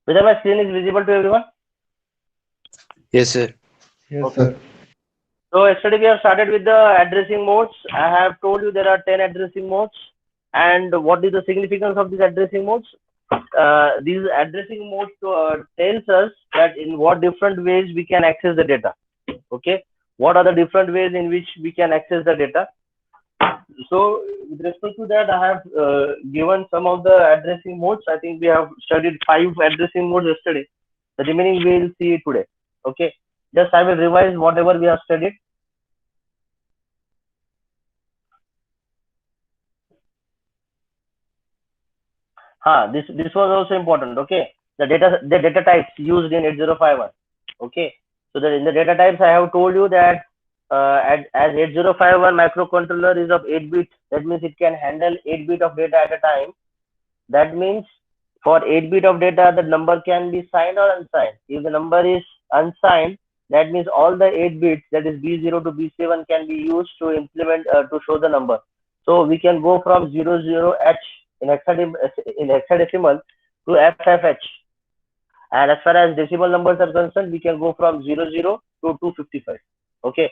Whether my screen is visible to everyone? Yes, sir. Yes, Okay. sir. So yesterday we have started with the addressing modes. I have told you there are 10 addressing modes. And what is the significance of these addressing modes? These addressing modes tells us that in what different ways we can access the data. Okay. What are the different ways in which we can access the data? So with respect to that, I have given some of the addressing modes. I think we have studied 5 addressing modes yesterday. The remaining we will see today. Okay. Just I will revise whatever we have studied. This was also important. Okay, the data types used in 8051. Okay, so in the data types, I have told you that as 8051 microcontroller is of 8 bit, that means it can handle 8 bit of data at a time. That means for 8 bit of data, the number can be signed or unsigned. If the number is unsigned, that means all the 8 bits, that is B0 to B7, can be used to implement to show the number. So we can go from 00H in hexadecimal to FFH. And as far as decimal numbers are concerned, we can go from 00 to 255. Okay.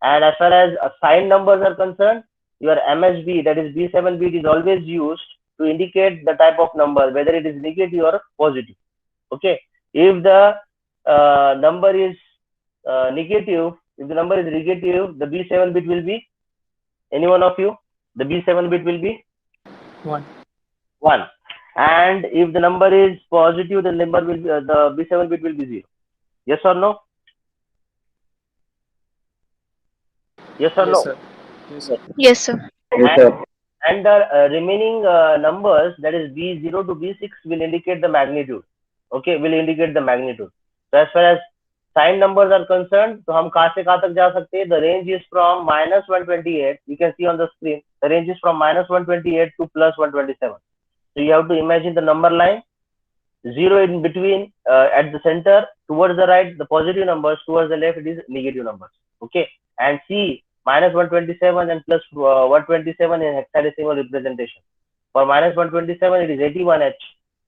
And as far as signed numbers are concerned, your MSB, that is B7 bit, is always used to indicate the type of number, whether it is negative or positive. Okay. If the number is negative, if the number is negative, the B7 bit will be, any one of you, the B7 bit will be 1. 1. And if the number is positive, the number will be, the B7 bit will be 0. Yes or no? Yes or Yes, no? sir. Yes, sir. Yes, sir. Yes, And, sir. and the remaining numbers, that is B0 to B6, will indicate the magnitude. Okay, will indicate the magnitude. So as far as signed numbers are concerned, तो हम कहाँ से कहाँ तक जा सकते हैं? The range is from -128. You can see on the screen. The range is from -128 to +127. So you have to imagine the number line, 0 in between, at the center, towards the right, the positive numbers, towards the left, it is negative numbers. Okay, and see -127 and +127 in hexadecimal representation. For -127, it is 81H,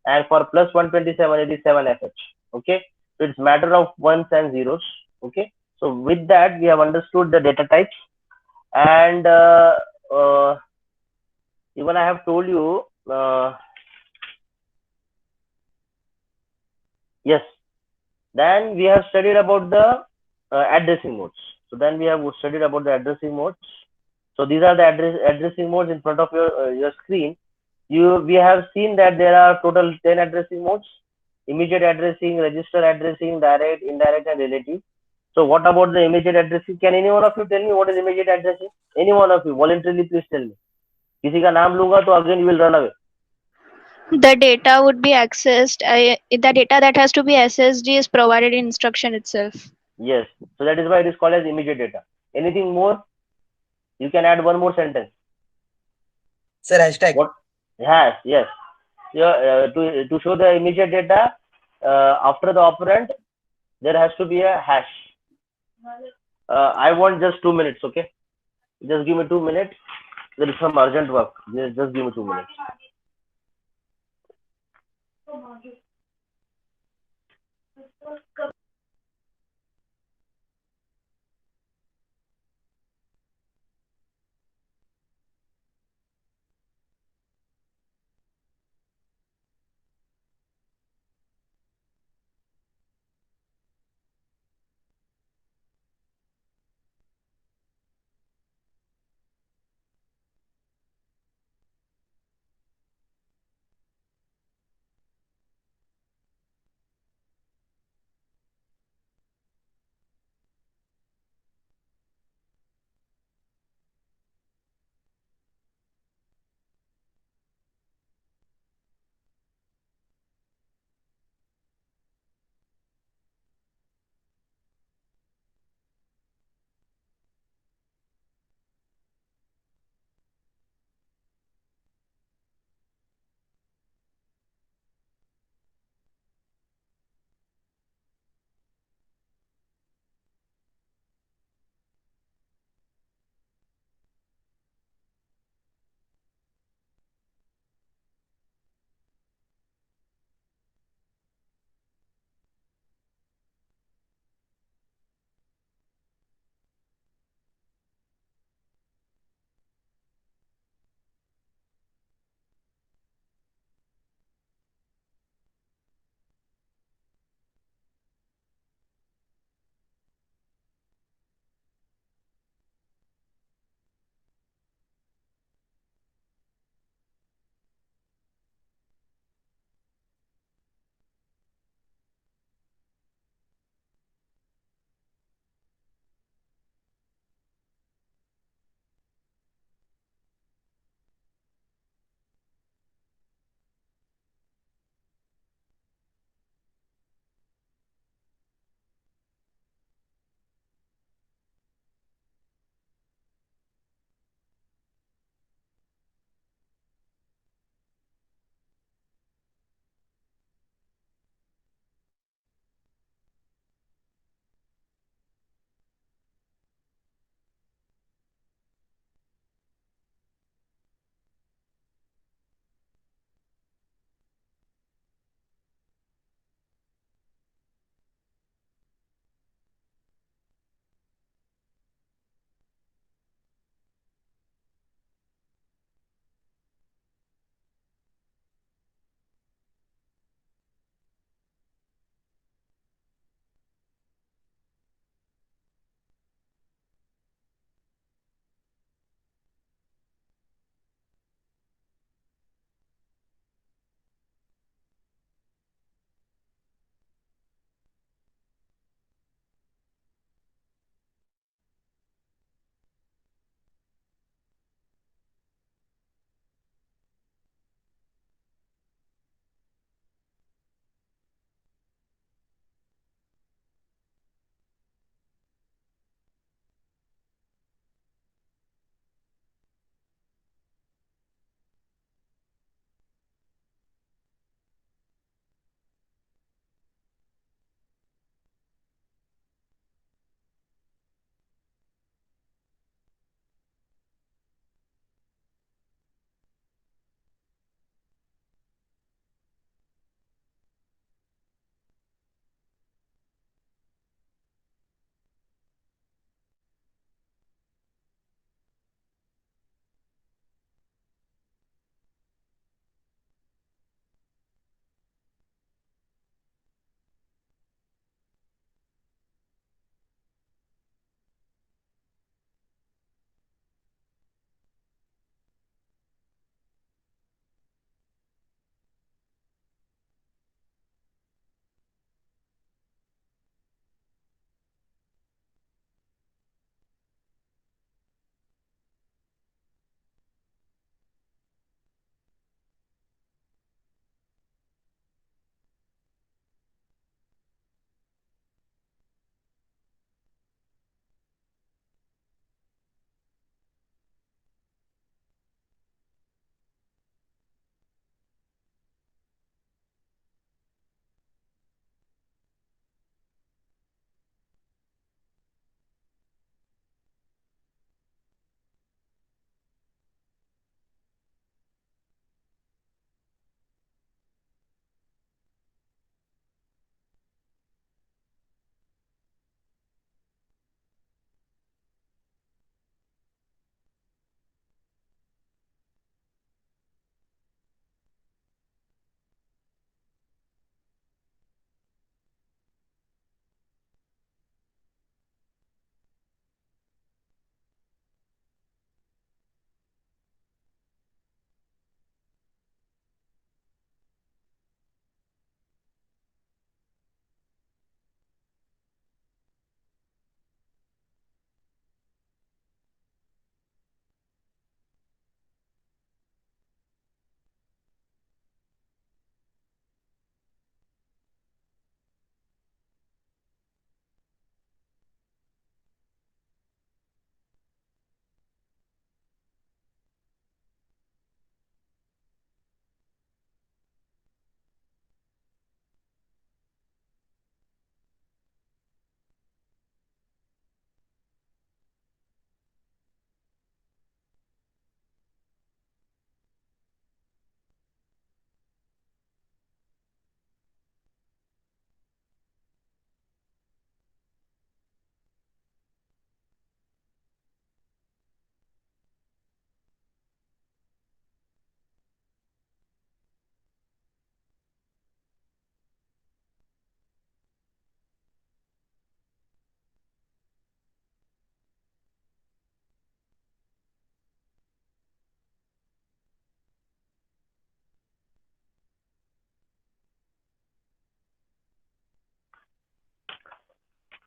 and for +127, it is 7FH. Okay, so it's matter of ones and zeros. Okay, so with that, we have understood the data types, and even I have told you. Yes, then we have studied about the addressing modes. So then we have studied about the addressing modes. So these are the addressing modes in front of your screen. We have seen that there are total 10 addressing modes: immediate addressing, register addressing, direct, indirect, and relative. So what about the immediate addressing? Can any one of you tell me what is immediate addressing? Any one of you voluntarily, please tell me. किसी का नाम लूंगा तो again you will run away. The data would be accessed. The data that has to be accessed is provided in instruction itself. Yes. So that is why it is called as immediate data. Anything more? You can add one more sentence. Sir, hashtag. What? Yes. To show the immediate data, after the operand, there has to be a hash. I want just 2 minutes, okay? Just give me 2 minutes. There is some urgent work. Just give me 2 minutes.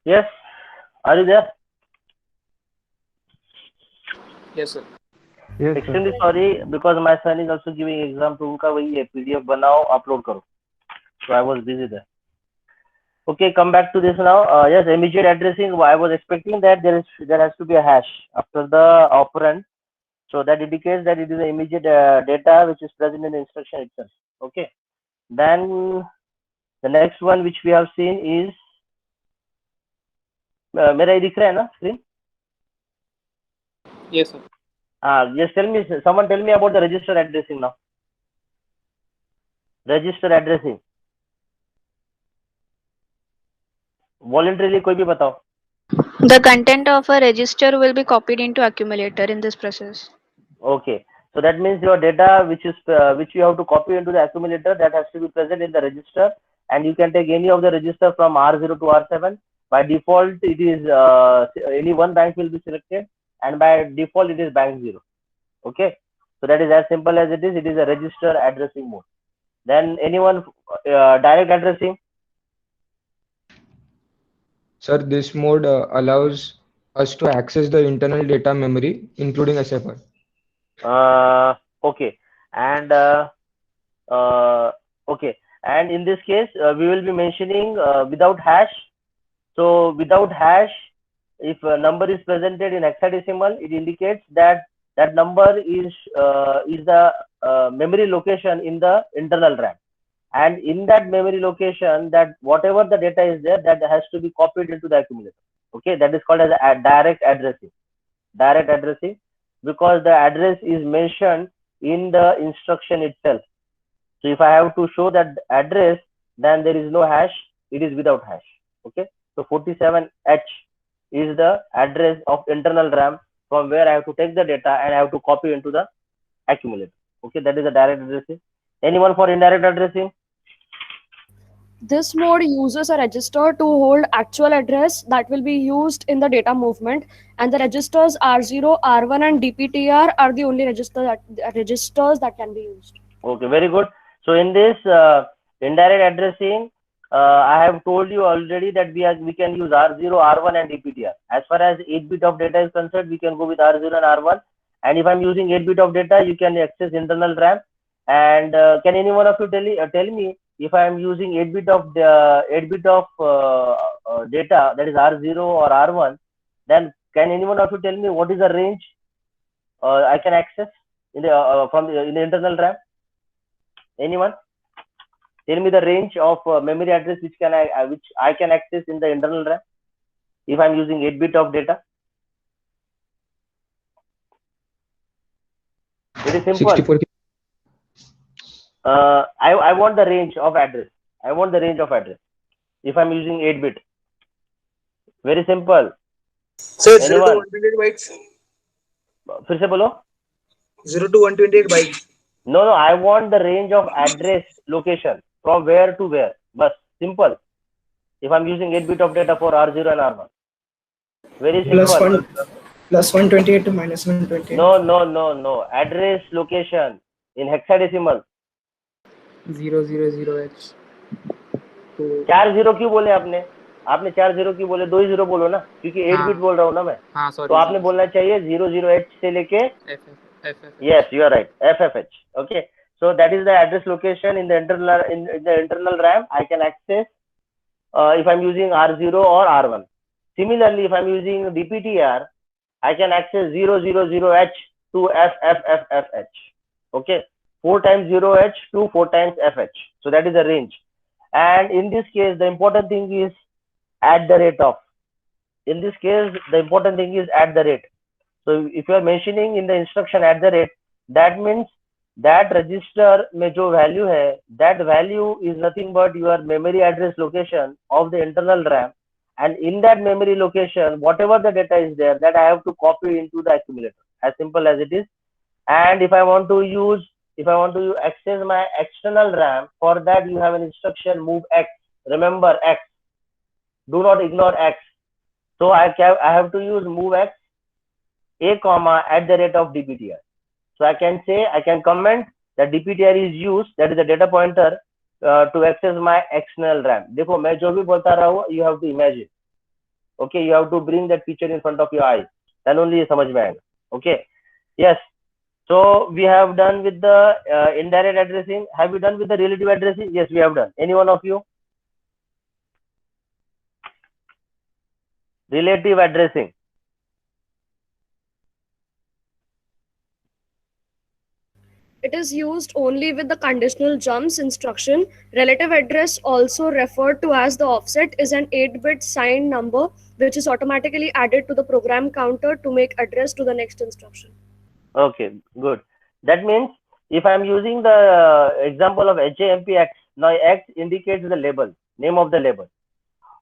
Yes, are you there? Yes, sir. Yes, sir. Extremely sorry because my son is also giving exam to उनका वही है PDF बनाओ upload करो. So I was busy there. Okay, come back to this now. Yes, immediate addressing. I was expecting that there has to be a hash after the operand, so that indicates that it is the immediate data which is present in the instruction itself. Okay. Then the next one which we have seen is मेरा ये दिख रहा है ना screen? Yes, sir. Just tell me, someone tell me about the register addressing now. Register addressing. Voluntarily कोई भी बताओ. The content of a register will be copied into accumulator in this process. Okay, so that means your data which you have to copy into the accumulator, that has to be present in the register, and you can take any of the register from R0 to R7. By default, it is any one bank will be selected, and by default it is bank 0. Okay, so that is as simple as it is. It is a register addressing mode. Then anyone direct addressing? Sir, this mode allows us to access the internal data memory, including SFR. Okay, and okay, and in this case we will be mentioning without hash. So without hash, if a number is presented in hexadecimal, it indicates that that number is the memory location in the internal RAM, and in that memory location, that whatever the data is there, that has to be copied into the accumulator. Okay, that is called as a direct addressing. Direct addressing, because the address is mentioned in the instruction itself. So if I have to show that address, then there is no hash, it is without hash. Okay, so 47H is the address of internal RAM from where I have to take the data and I have to copy into the accumulator. Okay, that is the direct addressing. Anyone for indirect addressing? This mode uses a register to hold actual address that will be used in the data movement, and the registers R0, R1 and DPTR are the only registers that can be used. Okay, very good. So in this indirect addressing, I have told you already that we can use R0, R1 and DPTR. As far as 8-bit of data is concerned, we can go with R0 and R1. And if I'm using 8-bit of data, you can access internal RAM. And can any one of you tell me if I am using 8-bit of data, that is R0 or R1, then can any one of you tell me what is the range I can access in the in the internal RAM? Anyone? Tell me the range of memory address which I can access in the internal RAM if I'm using 8-bit of data. Very simple. 64. I want the range of address. I want the range of address if I'm using 8-bit. Very simple. Sir, 0 to 128 bytes. फिर से बोलो. 0 to 128 bytes. No, I want the range of address location from where to where. But simple. If I'm using 8-bit of data for R0 and R1. Very simple. Plus 128 to minus 128. No. Address location in hexadecimal. 000H. तो 4 0 क्यों बोले आपने? आपने 4 0 क्यों बोले? 2 ही 0 बोलो ना, क्योंकि 8-bit बोल रहा हूँ ना मैं. हाँ, sorry. तो आपने बोलना चाहिए 00H से लेके FF. Yes, you are right. FFH. Okay. So that is the address location in the internal RAM. I can access if I'm using R0 or R1. Similarly, if I'm using DPTR, I can access 000H to FFFFH. Okay. 4 times 0H to 4 times FH. So that is the range. And in this case, the important thing is at the rate of. In this case, the important thing is at the rate. So if you are mentioning in the instruction at the rate, that means that register में जो value है, that value is nothing but your memory address location of the internal RAM, and in that memory location, whatever the data is there, that I have to copy into the accumulator. As simple as it is. And if I want to access my external RAM, for that you have an instruction move X. Remember X. Do not ignore X. So I have to use move X a comma at the rate of DPTR. So I can comment that DPTR is used, that is the data pointer, to access my external RAM. देखो मैं जो भी बोलता रहा हूँ, you have to imagine. Okay, you have to bring that picture in front of your eyes, then only ये समझ में आएगा. Okay, yes. So we have done with the indirect addressing. Have you done with the relative addressing? Yes, we have done. Any one of you? Relative addressing. It is used only with the conditional jumps instruction. Relative address, also referred to as the offset, is an 8-bit signed number which is automatically added to the program counter to make address to the next instruction. Okay, good. That means if I am using the example of HJMP X, now X indicates the label, name of the label.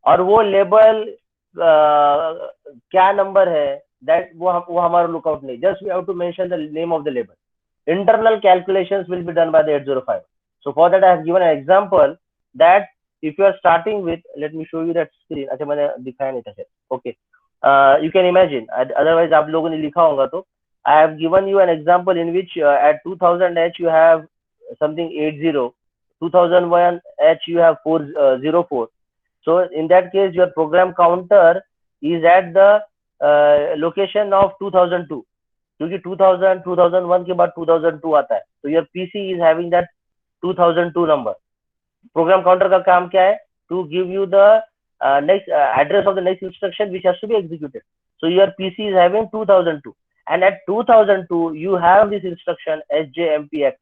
और वो label क्या number है, that वो हमारा lookout नहीं. Just we have to mention the name of the label. Internal calculations will be done by the 805. So for that I have given an example that if you are starting with, let me show you that screen. अच्छा मैंने दिखाया नहीं था शायद. Okay, you can imagine. Otherwise आप लोगों ने लिखा होगा तो. I have given you an example in which at 2000H you have something 80, 2001H you have 404. So in that case your program counter is at the location of 2002. क्योंकि 2000 2001 के बाद 2002 आता है, तो your PC is having that 2002 number. Program counter का काम क्या है? To give you the next address of the next instruction which has to be executed. So your PC is having 2002, and at 2002 you have this instruction SJMPX.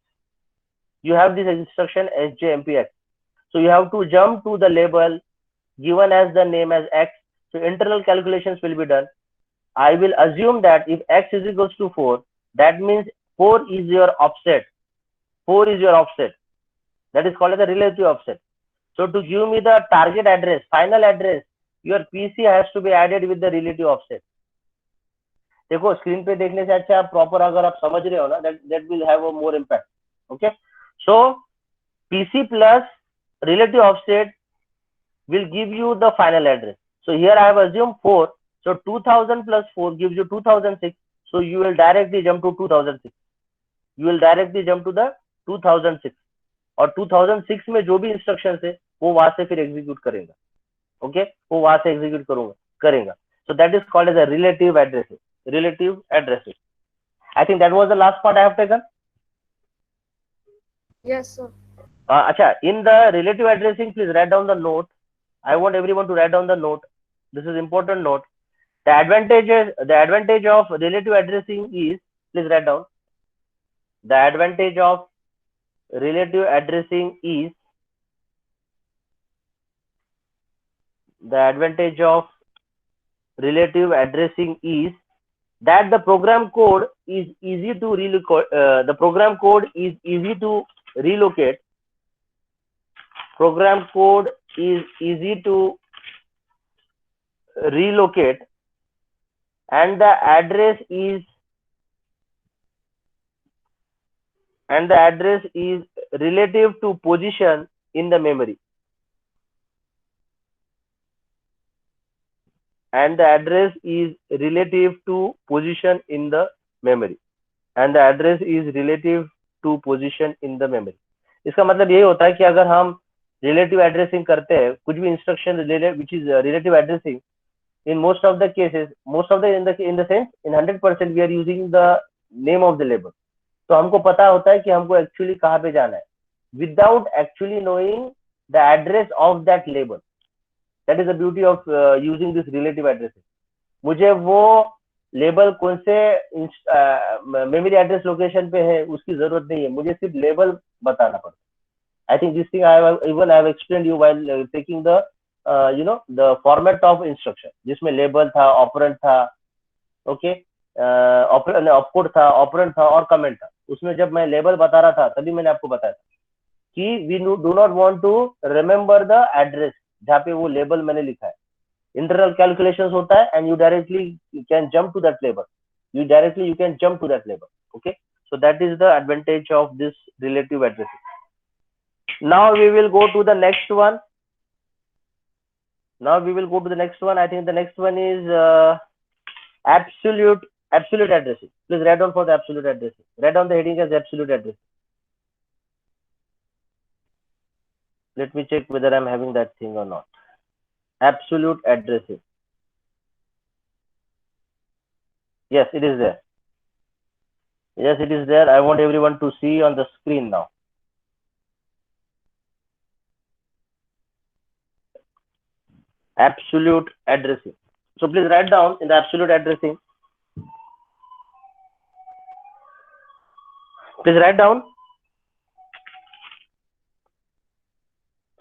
You have this instruction SJMPX. So you have to jump to the label given as the name as X. So internal calculations will be done. I will assume that if X is equals to 4, that means 4 is your offset. 4 is your offset. That is called as the relative offset. So to give me the target address, final address, your PC has to be added with the relative offset. देखो screen पे देखने से अच्छा आप proper अगर आप समझ रहे हो ना, that will have a more impact. Okay, so PC plus relative offset will give you the final address. So here I have assumed 4. So 2000 plus 4 gives you 2006. So you will directly jump to 2006. You will directly jump to the 2006. और 2006 में जो भी instruction है वो वहां से फिर execute करेगा. ओके, वो वहां से एग्जीक्यूट करेगा. So that is called as a relative addressing. Relative addressing. I think that was the last part I have taken. Yes, sir. अच्छा, in the relative addressing, please write down the note. I want everyone to write down the note. This is important note. The advantage of relative addressing is, please write down. The advantage of relative addressing is, that the program code is easy to relocate. Program code is easy to relocate, and the address is relative to position in the memory. And the address is relative to position in the memory. इसका मतलब यही होता है कि अगर हम relative addressing करते हैं, कुछ भी instruction which is relative addressing, in most of the cases, in the sense, in 100% we are using the name of the label. तो हमको पता होता है कि हमको एक्चुअली कहाँ पे जाना है, without actually knowing the address of that label. That is the beauty of using this relative addressing. मुझे वो लेबल कौन से मेमोरी एड्रेस लोकेशन पे है उसकी जरूरत नहीं है, मुझे सिर्फ लेबल बताना पड़ता है. I think this thing I have explained you while taking the the format of instruction, जिसमें लेबल था, ऑपरेंड था, ओके, ऑपकोड था, ऑपरेंड था और कमेंट था. उसमें जब मैं लेबल बता रहा था तभी मैंने आपको बताया था कि we do not want to remember the address जहाँ पे वो लेबल मैंने लिखा है. इंटरनल कैलकुलेशंस होता है and you directly can jump to that label. You can jump to that label. Okay, so that is the advantage of this relative addressing. Now we will go to the next one. I think the next one is absolute addressing. Please write down for the absolute addressing. Write down the heading as absolute addressing. Let me check whether I'm having that thing or not. Absolute addressing. Yes, it is there. Yes, it is there. I want everyone to see on the screen now. Absolute addressing. So please write down in the absolute addressing. Please write down.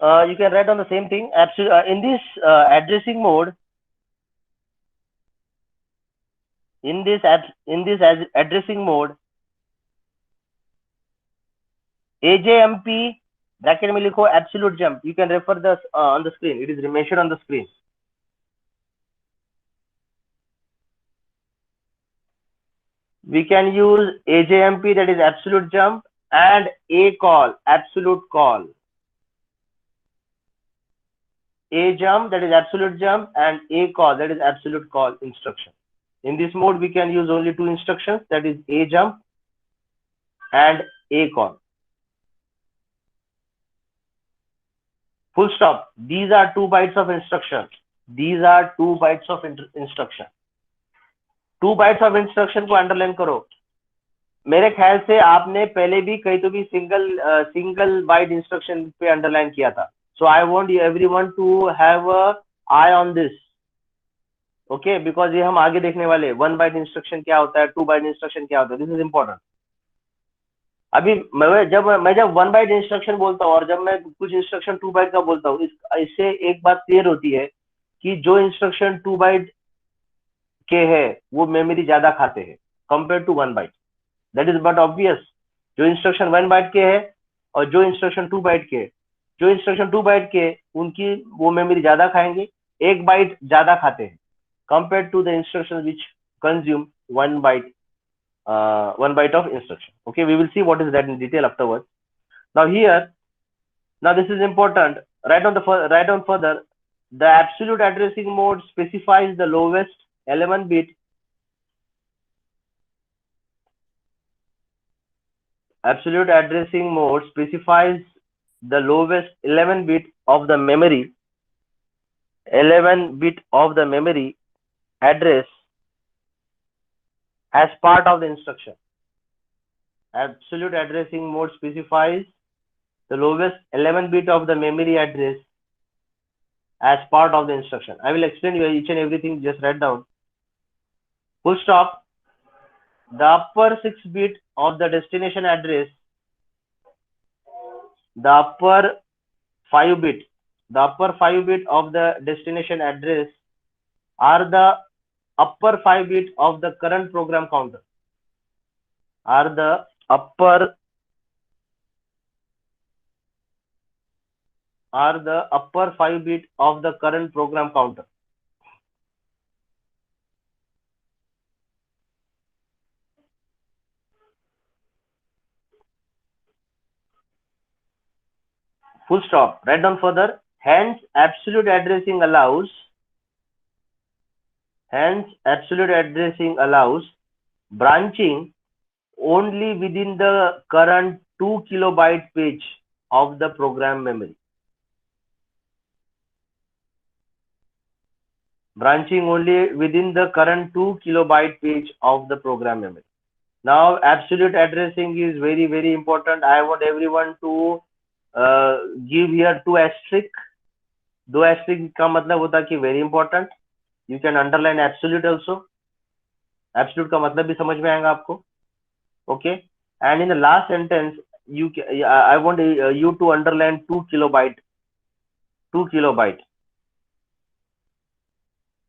You can write down the same thing. In this addressing mode, in this addressing mode, AJMP bracket में लिखो absolute jump. You can refer this on the screen. It is mentioned on the screen. We can use AJMP, that is absolute jump, and ACALL, absolute call. AJump, that is absolute jump, and ACALL, that is absolute call instruction. In this mode, we can use only two instructions, that is AJump and ACALL. Full stop. These are 2 bytes of instruction. These are 2 bytes of instruction. 2 bytes of instruction को underline करो. मेरे ख्याल से आपने पहले भी कहीं तो भी सिंगल बाइट इंस्ट्रक्शन पे अंडरलाइन किया था. So I want everyone to have a eye on this. Okay, because ये हम आगे देखने वाले 1 byte instruction क्या होता है, 2 byte instruction क्या होता है. This is important. अभी जब मैं 1 byte इंस्ट्रक्शन बोलता हूँ और जब मैं कुछ इंस्ट्रक्शन 2 byte का बोलता हूँ, इससे एक बात क्लियर होती है कि जो इंस्ट्रक्शन 2 byte के है वो मेमोरी ज्यादा खाते हैं compare to 1 byte. That is but obvious. जो इंस्ट्रक्शन 1 byte के है और जो इंस्ट्रक्शन 2 byte के, जो इंस्ट्रक्शन 2 byte के उनकी वो मेमोरी ज्यादा खाएंगे, 1 byte ज्यादा खाते हैं compare to the instruction which consume 1 byte of instruction. Okay, we will see what is that in detail afterwards. Now here, now this is important. Write down further. The absolute addressing mode specifies the lowest 11 bit. Absolute addressing mode specifies the lowest 11 bit of the memory. 11 bit of the memory address as part of the instruction. Absolute addressing mode specifies the lowest 11 bit of the memory address as part of the instruction. I will explain you each and everything, just write down. Full stop. The upper 6 bit of the destination address, the upper 5 bit of the destination address are the upper 5 bit of the current program counter. Are the upper 5 bit of the current program counter. Full stop. Write down further. Hence, absolute addressing allows branching only within the current 2 kilobyte page of the program memory. Branching only within the current 2 kilobyte page of the program memory. Now, absolute addressing is very, very important. I want everyone to give here 2 asterisk. 2 asterisk का मतलब होता है कि very important. You can underline absolute also. Absolute का मतलब भी समझ में आएगा आपको. Okay. And in the last sentence, I want you to underline 2 kilobyte. 2 kilobyte.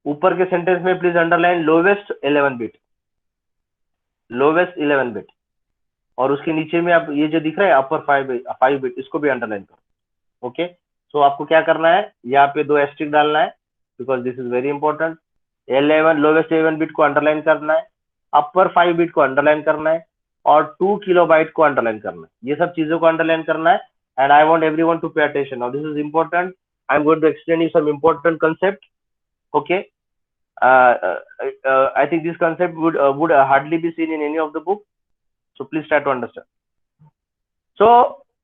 ऊपर के सेंटेंस में please underline lowest 11 bit. Lowest 11 bit. और उसके नीचे में आप ये जो दिख रहा है अपर 5 बिट, इसको भी अंडरलाइन करो. ओके. सो आपको क्या करना है, यहाँ पे 2 एस्ट्रिक डालना है because this is very important. 11 lowest 11 bit को अंडरलाइन करना है, अपर 5 बिट को अंडरलाइन करना है और 2 किलोबाइट को अंडरलाइन करना है. ये सब चीजों को अंडरलाइन करना है. And I want everyone to pay attention. Now this is important. I am going to explain you some important concept. Okay. I think this concept would hardly be seen in any of the book. So please try to understand. So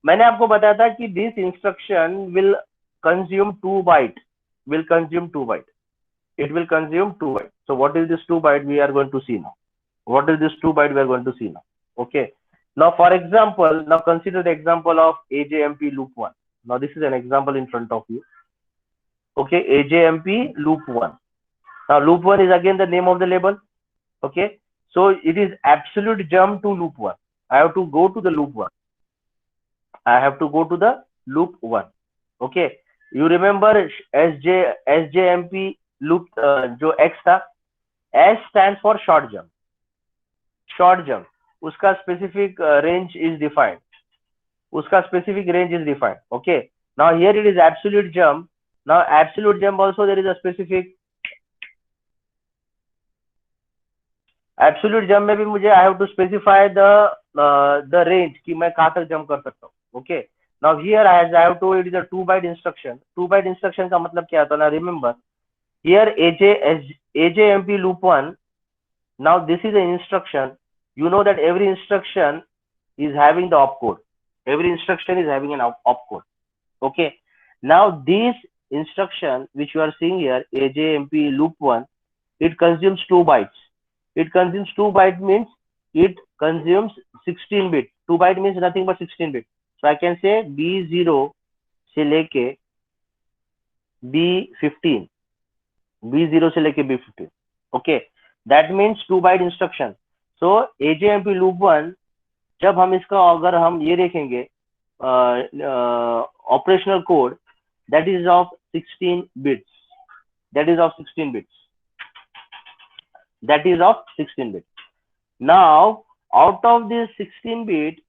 मैंने आपको बताया था कि this instruction will consume 2 byte. It will consume 2 byte. So what is this 2 byte we are going to see now. What is this 2 byte we are going to see now? Okay. Now, for example, now consider the example of AJMP loop 1. Now, this is an example in front of you. Okay, AJMP loop 1. Now, loop 1 is again the name of the label. Okay, so it is absolute jump to loop 1. I have to go to the loop 1. I have to go to the loop 1. Okay, you remember SJMP loop जो X था, S stands for short jump. Short jump, उसका specific range is defined. उसका specific range is defined. Okay, now here it is absolute jump. Now absolute jump also there is a specific. Absolute jump में भी मुझे I have to specify the range कि मैं कहाँ तक jump कर सकता हूँ. Okay, now here as I have told it is a 2 byte instruction. 2 byte instruction का मतलब क्या था? Now remember here AJMP loop 1. Now this is an instruction. You know that every instruction is having the opcode. Every instruction is having an opcode. Okay, now this instruction which you are seeing here, AJMP loop 1, it consumes 2 bytes. It consumes 2 byte means it consumes 16 bit. 2 byte means nothing but 16 bit. So I can say B0 से लेके B15. B0 से लेके B15. Okay, that means 2 byte instruction. So AJMP loop 1, जब हम इसका अगर हम ये देखेंगे operational code, that is of 16 bits. That is of 16 bits. That is of 16 bit. Now, out of this 16 bit,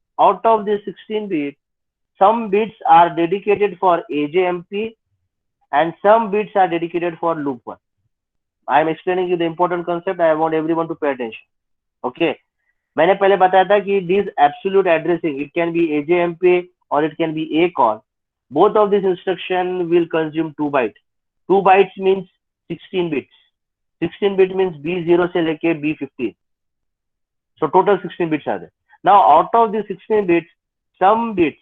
some bits are dedicated for AJMP and some bits are dedicated for loop 1. I am explaining you the important concept. I want everyone to pay attention. Okay. मैंने पहले बताया था कि this absolute addressing, it can be AJMP or it can be ACALL. Both of these instruction will consume 2 bytes. 2 bytes means 16 bits. 16 bit means B0 से लेके B15. So total 16 bits are there. Now out of these 16 bits, some bits,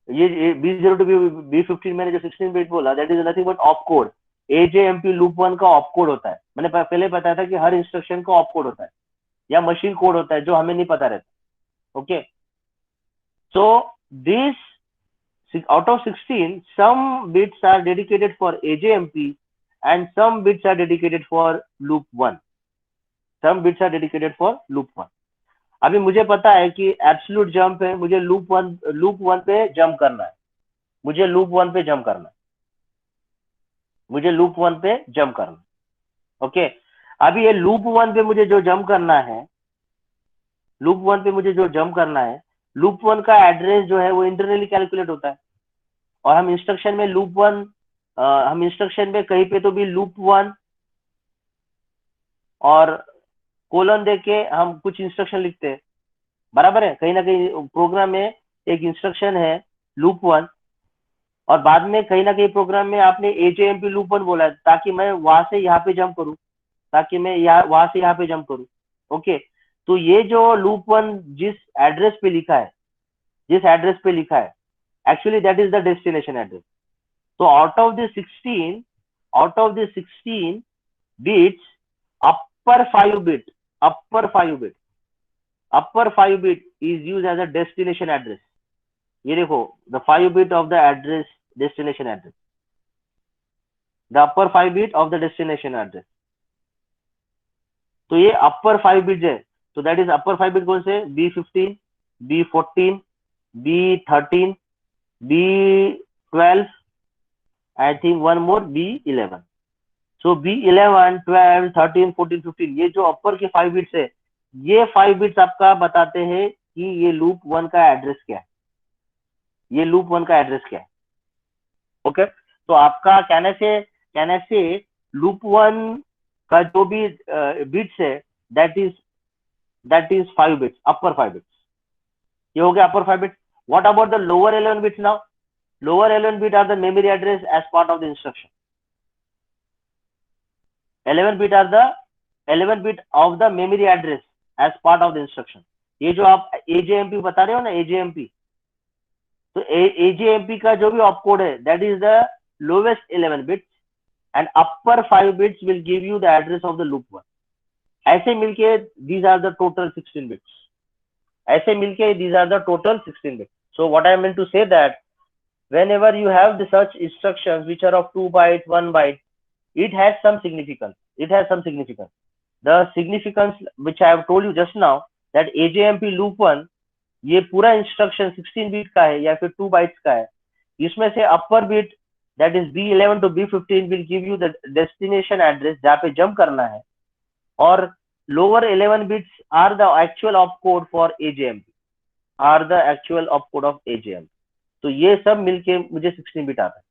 ये B0 to B15 मैंने जो 16 bit बोला, that is nothing but opcode. AJMP loop 1 का opcode होता है. मैंने पहले बताया था कि हर instruction का opcode होता है या machine code होता है जो हमें नहीं पता रहता. Okay. So this out of 16, some bits are dedicated for AJMP and some bits are dedicated for loop 1. Some bits are dedicated for loop 1. अभी मुझे पता है कि absolute jump है, मुझे loop 1 पे jump करना है. मुझे loop 1 पे jump करना है. मुझे loop 1 पे jump करना है. Okay. अभी ये loop 1 पे मुझे जो jump करना है, loop 1 पे मुझे जो jump करना है, loop 1 का एड्रेस जो है वो इंटरनली कैलकुलेट होता है और हम इंस्ट्रक्शन में loop 1 हम इंस्ट्रक्शन में कहीं पे तो भी loop 1 और कोलन देके हम कुछ इंस्ट्रक्शन लिखते हैं. बराबर है. कहीं ना कहीं प्रोग्राम में एक इंस्ट्रक्शन है loop 1 और बाद में कहीं ना कहीं प्रोग्राम में आपने AJMP loop 1 बोला है ताकि मैं वहां से यहाँ पे जंप करूं, ताकि मैं वहां से यहाँ पे जंप करूं. ओके, तो ये जो loop 1 जिस एड्रेस पे लिखा है, actually that is the destination address. So out of the 16 bits, upper 5 bit is used as a destination address. ये देखो, the 5 bit of the address, destination address. The upper 5 bit of the destination address. तो ये upper 5 bits है. So that is upper 5 bit कौन से? B15, B14, B13, B12, I think one more B11. So B11, 12, 13, 14, 15 ये जो upper के 5 bits है, ये 5 bits आपका बताते हैं कि ये loop 1 का एड्रेस क्या है. ये loop 1 का एड्रेस क्या है. ओके, तो आपका कहने से loop 1 का जो भी बिट्स है that is 5 bits, upper 5 bits. ये हो गया upper 5 bits. What about the lower 11 bits now? Lower 11 bit are the memory address as part of the instruction. 11 bit are the 11 bit of the memory address as part of the instruction. ये जो आप AJMP बता रहे हो ना, AJMP, तो AJMP का जो भी opcode है, that is the lowest 11 bits and upper 5 bits will give you the address of the loop 1. ऐसे मिलके these are the total 16 bits. ऐसे मिलके these are the total 16 bits. So what I meant to say that whenever you have the such instructions which are of 2 bytes, 1 byte, it has some significance. It has some significance. The significance which I have told you just now, that AJMP loop 1 ये पूरा instruction 16 beat का है या फिर 2 bytes का है. इसमें से अपर beat that is B11 to B15 will give you the destination address जहाँ पे जंप करना है, और lower 11 bits are the actual opcode for AJMP, are the actual opcode of AJMP. तो ये सब मिलके मुझे 16 बीट आता है.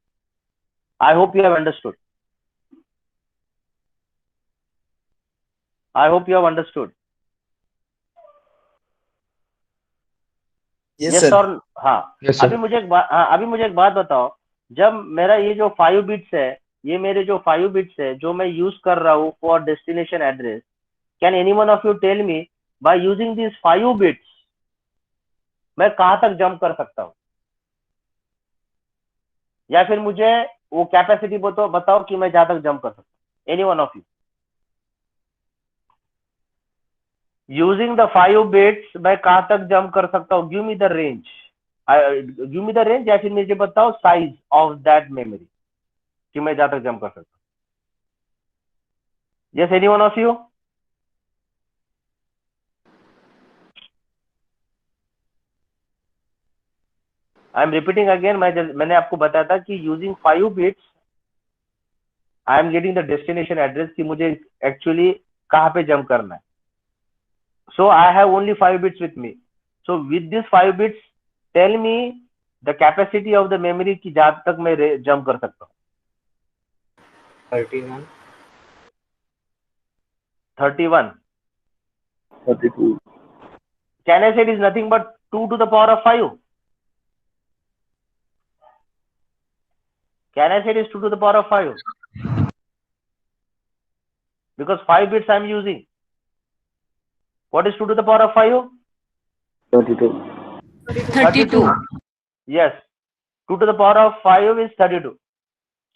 I hope you have understood. I hope you have understood. Yes, Yes sir. और हाँ. Yes, sir. अभी मुझे एक बात बताओ, जब मेरा ये जो 5 बिट्स है, ये मेरे जो 5 बिट्स है जो मैं यूज कर रहा हूँ for destination address, can any one of you tell me by using this 5 bits मैं कहाँ तक जंप कर सकता हूँ, या फिर मुझे वो कैपेसिटी बताओ कि मैं जहाँ तक जंप कर सकता हूँ. Any one of you using the 5 bits मैं कहाँ तक जंप कर सकता हूँ. Give me the range, give me the range, या फिर मुझे बताओ साइज ऑफ दैट मेमोरी कि मैं जहाँ तक जंप कर सकता हूँ. Yes, any one of you. I am repeating again, मैंने आपको बताया था कि using 5 bits I am getting the destination address कि मुझे एक्चुअली कहाँ पे जंप करना है. So I have only 5 bits with me. So with this 5 bits, tell me the capacity of the memory कि जहाँ तक मैं jump कर सकता हूँ. 31, 31. 32, Can I say it is nothing but 2 to the power of 5? Can I say it is 2 to the power of 5? Because 5 bits I am using. What is 2 to the power of 5? 32, 32. Yes. 2 to the power of 5 is 32.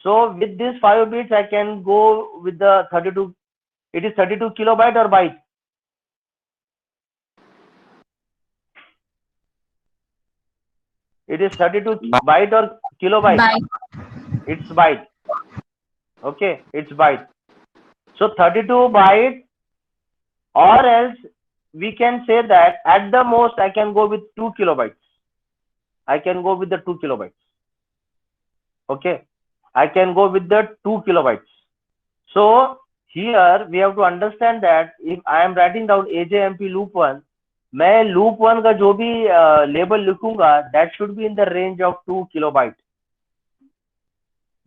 So with this 5 bits, I can go with the 32. It is 32 kilobyte or byte? It is 32 byte or kilobyte? Byte. It's byte. Okay, it's byte. So 32 byte, or else we can say that at the most I can go with 2 kilobytes. I can go with the 2 kilobytes. Okay, I can go with the 2 kilobytes. So here we have to understand that if I am writing down AJMP loop 1, मैं loop 1 का जो भी label लिखूंगा, that should be in the range of 2 kilobyte.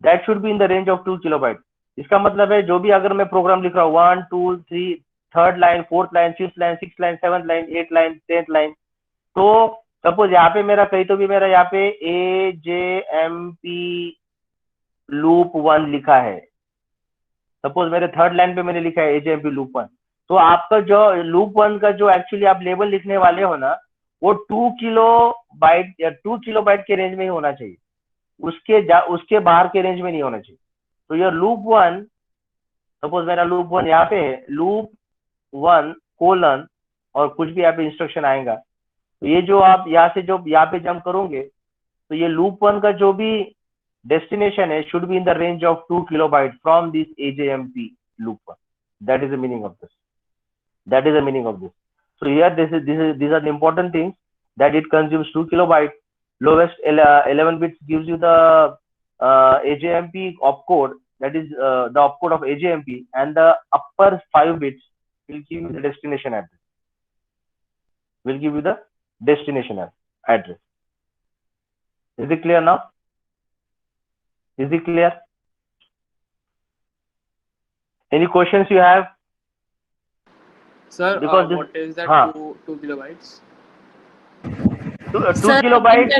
That should be in the range of 2 kilobyte. इसका मतलब है जो भी अगर मैं प्रोग्राम लिख रहा हूँ 1, 2, 3, third line, fourth line, fifth line, six line, seventh line, eight line, 10th line, तो सपोज यहाँ पे मेरा कहीं तो भी मेरा यहाँ पे AJMP लूप 1 लिखा है. सपोज मेरे थर्ड लाइन पे मैंने लिखा है AJMP लूप 1, तो आपका जो लूप 1 का जो एक्चुअली आप लेबल लिखने वाले हो ना, वो 2 किलोबाइट या 2 किलोबाइट के रेंज में ही होना चाहिए, उसके बाहर के रेंज में नहीं होना चाहिए. तो ये लूप 1, सपोज मेरा लूप 1 यहाँ पे है, लूप 1 कोलन और कुछ भी यहाँ पे इंस्ट्रक्शन आएगा, तो ये जो आप यहाँ से जो यहाँ पे जंप करोगे, तो ये लूप 1 का जो भी डेस्टिनेशन है should be in the range of 2 kilobyte from this AJMP loop 1. That is the meaning of this. That is the meaning of this. So here these are the important things, that it consumes 2 kilobyte. Lowest 11 bits gives you the AJMP opcode, that is the opcode of AJMP, and the upper 5 bits will give you the destination address. Will give you the destination address. Is it clear now? Is it clear? Any questions you have? Sir, Because what is that हाँ. 2 kilobytes? 2 kilobyte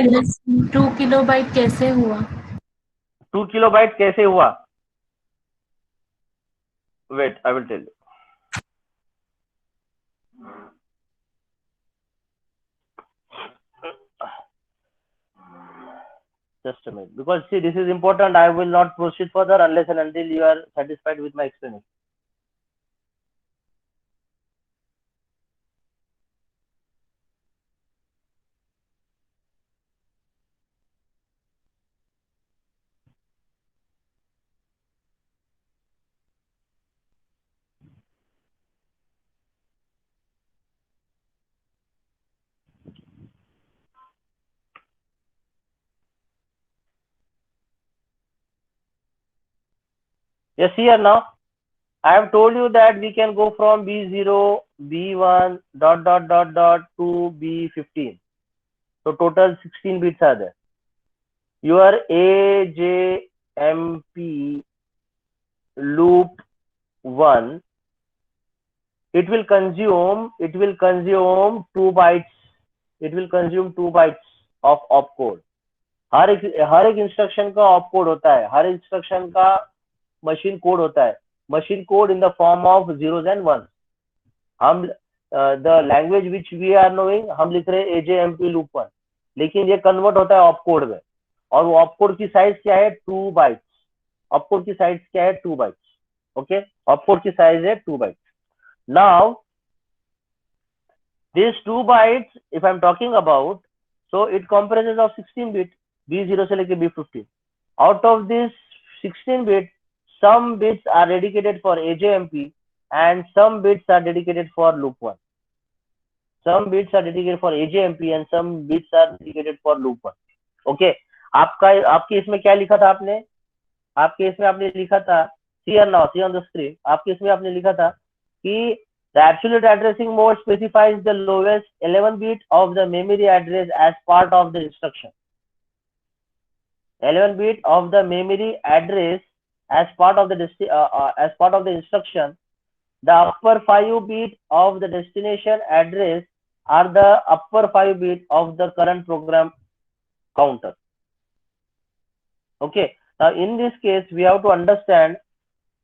2 kilobyte कैसे हुआ? 2 kilobyte कैसे हुआ? Wait, I will tell you. Just a minute, because see, this is important. I will not proceed further unless and until you are satisfied with my explanation. Yes, here now I have told you that we can go from B0, B1 dot dot dot dot to B15. So total 16 bits are there. Your AJMP loop 1, it will consume 2 bytes. It will consume 2 bytes of opcode. हर एक instruction का opcode होता है, हर instruction का machine code होता है, machine code in the form of zeros and ones. हम the language which we are knowing, हम लिख रहे हैं एजेएमपी लूप 1, लेकिन ये कन्वर्ट होता है ऑपकोड में, और वो ऑपकोड की साइज क्या है? 2 बाइट्स. ऑपकोड की साइज क्या है? 2 बाइट्स. ओके, ऑपकोड की साइज है 2 bytes. Now these 2 bytes, if I'm talking about, so it comprises of 16 bit, B0 से लेके B15. Out of this 16 bit, some bits are dedicated for AJMP and some bits are dedicated for loop 1. Some bits are dedicated for AJMP and some bits are dedicated for loop 1. Okay, आपके इसमें क्या लिखा था आपने? आपके इसमें आपने लिखा था, see on the screen, आपके इसमें आपने लिखा था कि the absolute addressing mode specifies the lowest 11 bit of the memory address as part of the instruction. 11 bit of the memory address as part of the instruction. The upper 5 bit of the destination address are the upper 5 bit of the current program counter. Okay, now in this case we have to understand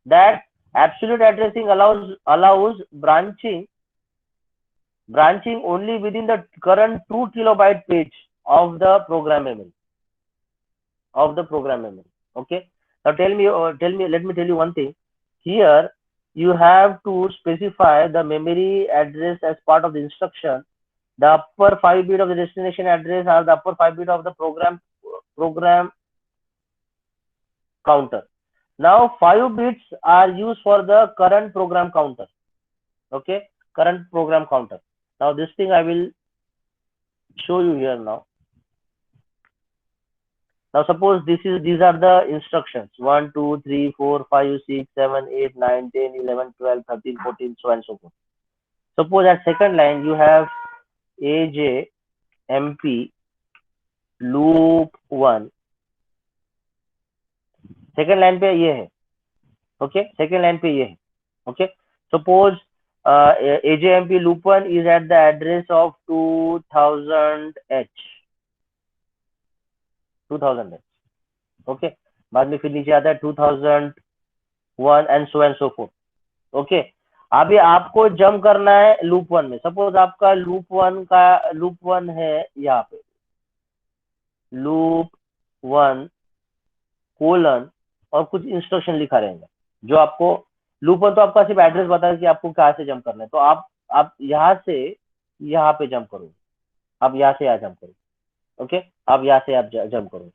that absolute addressing allows branching only within the current 2 kilobyte page of the program memory. Okay, now let me tell you one thing. Here you have to specify the memory address as part of the instruction. The upper 5 bit of the destination address are the upper 5 bit of the program counter. Now 5 bits are used for the current program counter. Okay, current program counter. Now this thing I will show you here now. Now suppose these are the instructions 1, 2, 3, 4, 5, 6, 7, 8, 9, 10, 11, 12, 13, 14, so and so forth. Suppose at second line you have AJMP loop 1. Second line पे ये है. Okay, second line पे ये है. Okay, suppose AJMP loop 1 is at the address of 2000H. Okay, बाद में फिर नीचे आता है 2001 एंड सो फोर्थ. ओके, अभी आपको जंप करना है लूप 1 में. सपोज आपका लूप 1 है यहाँ पे, लूप 1 कोलन और कुछ इंस्ट्रक्शन लिखा रहेगा जो आपको लूप 1 तो आपका सिर्फ एड्रेस बता है कि आपको कहाँ से जंप करना है. तो आप यहाँ से यहाँ पे जंप करोगे, आप यहाँ से यहाँ जंप करोगे. ओके, आप यहाँ से आप जंप करोगे.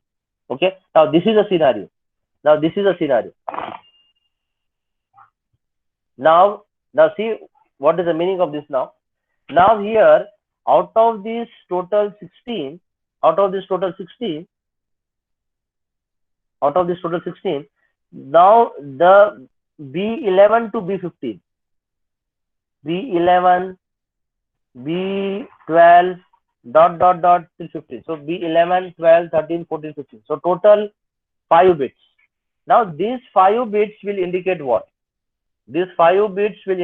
Okay, now this is a scenario. Now see what is the meaning of this now. Now here out of this total 16, now the B11 to B15, B11, B12 dot till 15. So B11, 12, 13, 14, 15. So total 5 bits. Now these 5 bits will indicate what? This will indicate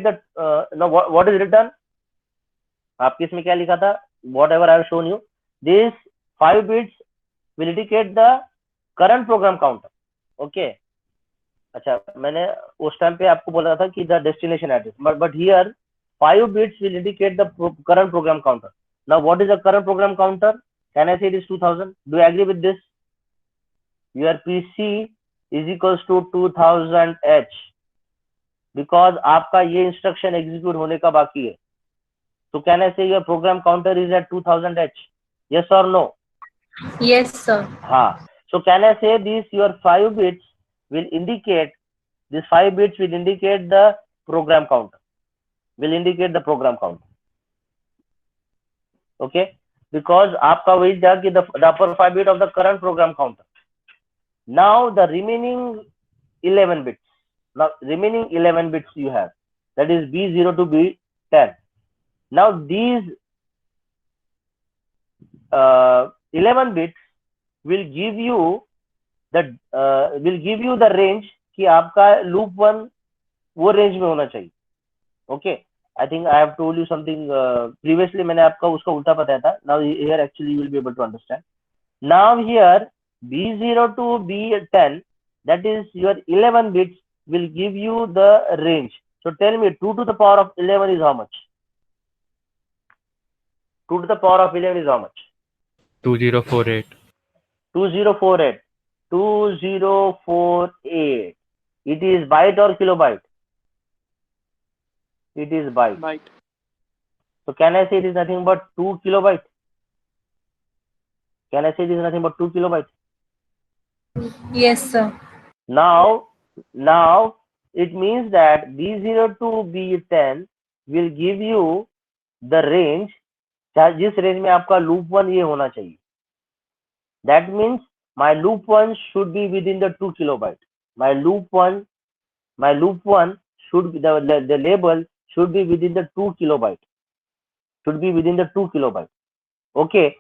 that now what is written. आपके इसमें क्या लिखा था? Whatever I have shown you. These 5 bits will indicate the current program counter. Okay. अच्छा, मैंने उस time पे आपको बोला था कि the destination address, but here 5 bits will indicate the current program counter. Now what is the current program counter? Can I say it is 2000? Do you agree with this? Your PC is equals to 2000H because आपका ये instruction execute होने का बाकी है. So can I say your program counter is at 2000H? Yes or no? Yes, sir. हाँ. So can I say this? Your 5 bits will indicate the program counter. Okay. because आपका वही था कि the upper 5 bit of the current program counter. Now the remaining 11 bits. Now remaining 11 bits you have, that is B0 to B10. Now these 11 bits will give you the range कि आपका loop 1 वो range में होना चाहिए. Okay, I think I have told you something previously. मैंने आपका उसका उल्टा बताया था. Now here actually you will be able to understand. Now here B0 to B10, that is your 11 bits will give you the range. So tell me 2 to the power of 11 is how much? 2 to the power of 11 is how much? 2048. 2048. 2048. It is byte or kilobyte? It is byte. Byte. So can I say it is nothing but 2 kilobyte? Can I say it is nothing but 2 kilobyte? Yes, sir. Now it means that B0 to B10 will give you the range, जिस range में आपका loop 1 ये होना चाहिए. That means my loop 1 should be within the 2 kilobyte. My loop 1 should be the label should be within the 2 kilobyte. Should be within the 2 kilobyte. Okay,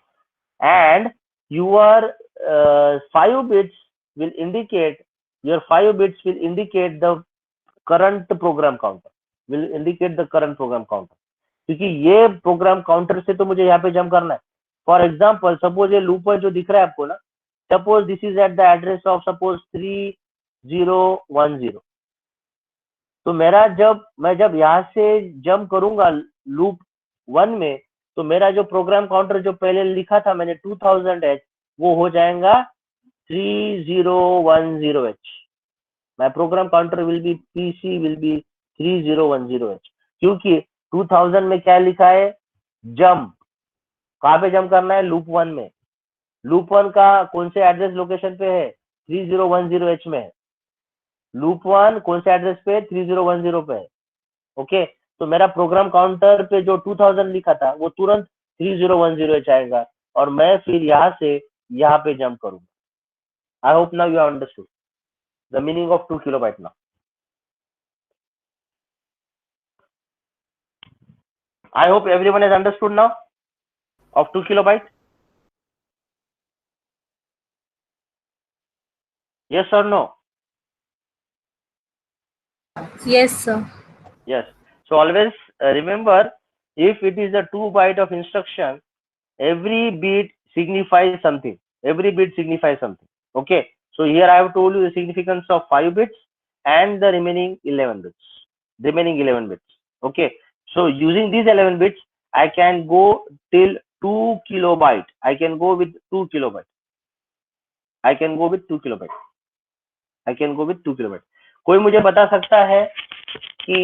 and your 5 bits will indicate the current program counter. Will indicate the current program counter. क्योंकि ये program counter से तो मुझे यहाँ पे jump करना है. For example suppose ये लूप जो दिख रहा है आपको ना, suppose this is at the address of suppose 3010. तो मेरा मैं जब यहाँ से जंप करूंगा लूप 1 में, तो मेरा जो प्रोग्राम काउंटर जो पहले लिखा था मैंने 2000H, वो हो जाएगा 3010H. My program counter will be PC will be 3010H. क्योंकि 2000 में क्या लिखा है? जंप. कहाँ पे जंप करना है? लूप 1 में. लूप 1 का कौन से एड्रेस लोकेशन पे है? 3010H में है. लूप 1 कौन से एड्रेस पे? 3010 पे है. ओके, तो मेरा प्रोग्राम काउंटर पे जो 2000 लिखा था वो तुरंत 3010H आएगा और मैं फिर यहाँ से यहाँ पे जंप करूंगा. I hope now you understood the meaning of 2 kilobyte now. I hope everyone has understood now of 2 kilobyte. Yes or no? Yes, sir. Yes. So always remember, if it is a 2 byte of instruction, every bit signifies something. Every bit signifies something. Okay. So here I have told you the significance of 5 bits and the remaining 11 bits. Remaining 11 bits. Okay. So using these 11 bits, I can go till 2 kilobyte. I can go with 2 kilobyte. I can go with 2 kilobyte. I can go with 2 kilobyte. कोई मुझे बता सकता है कि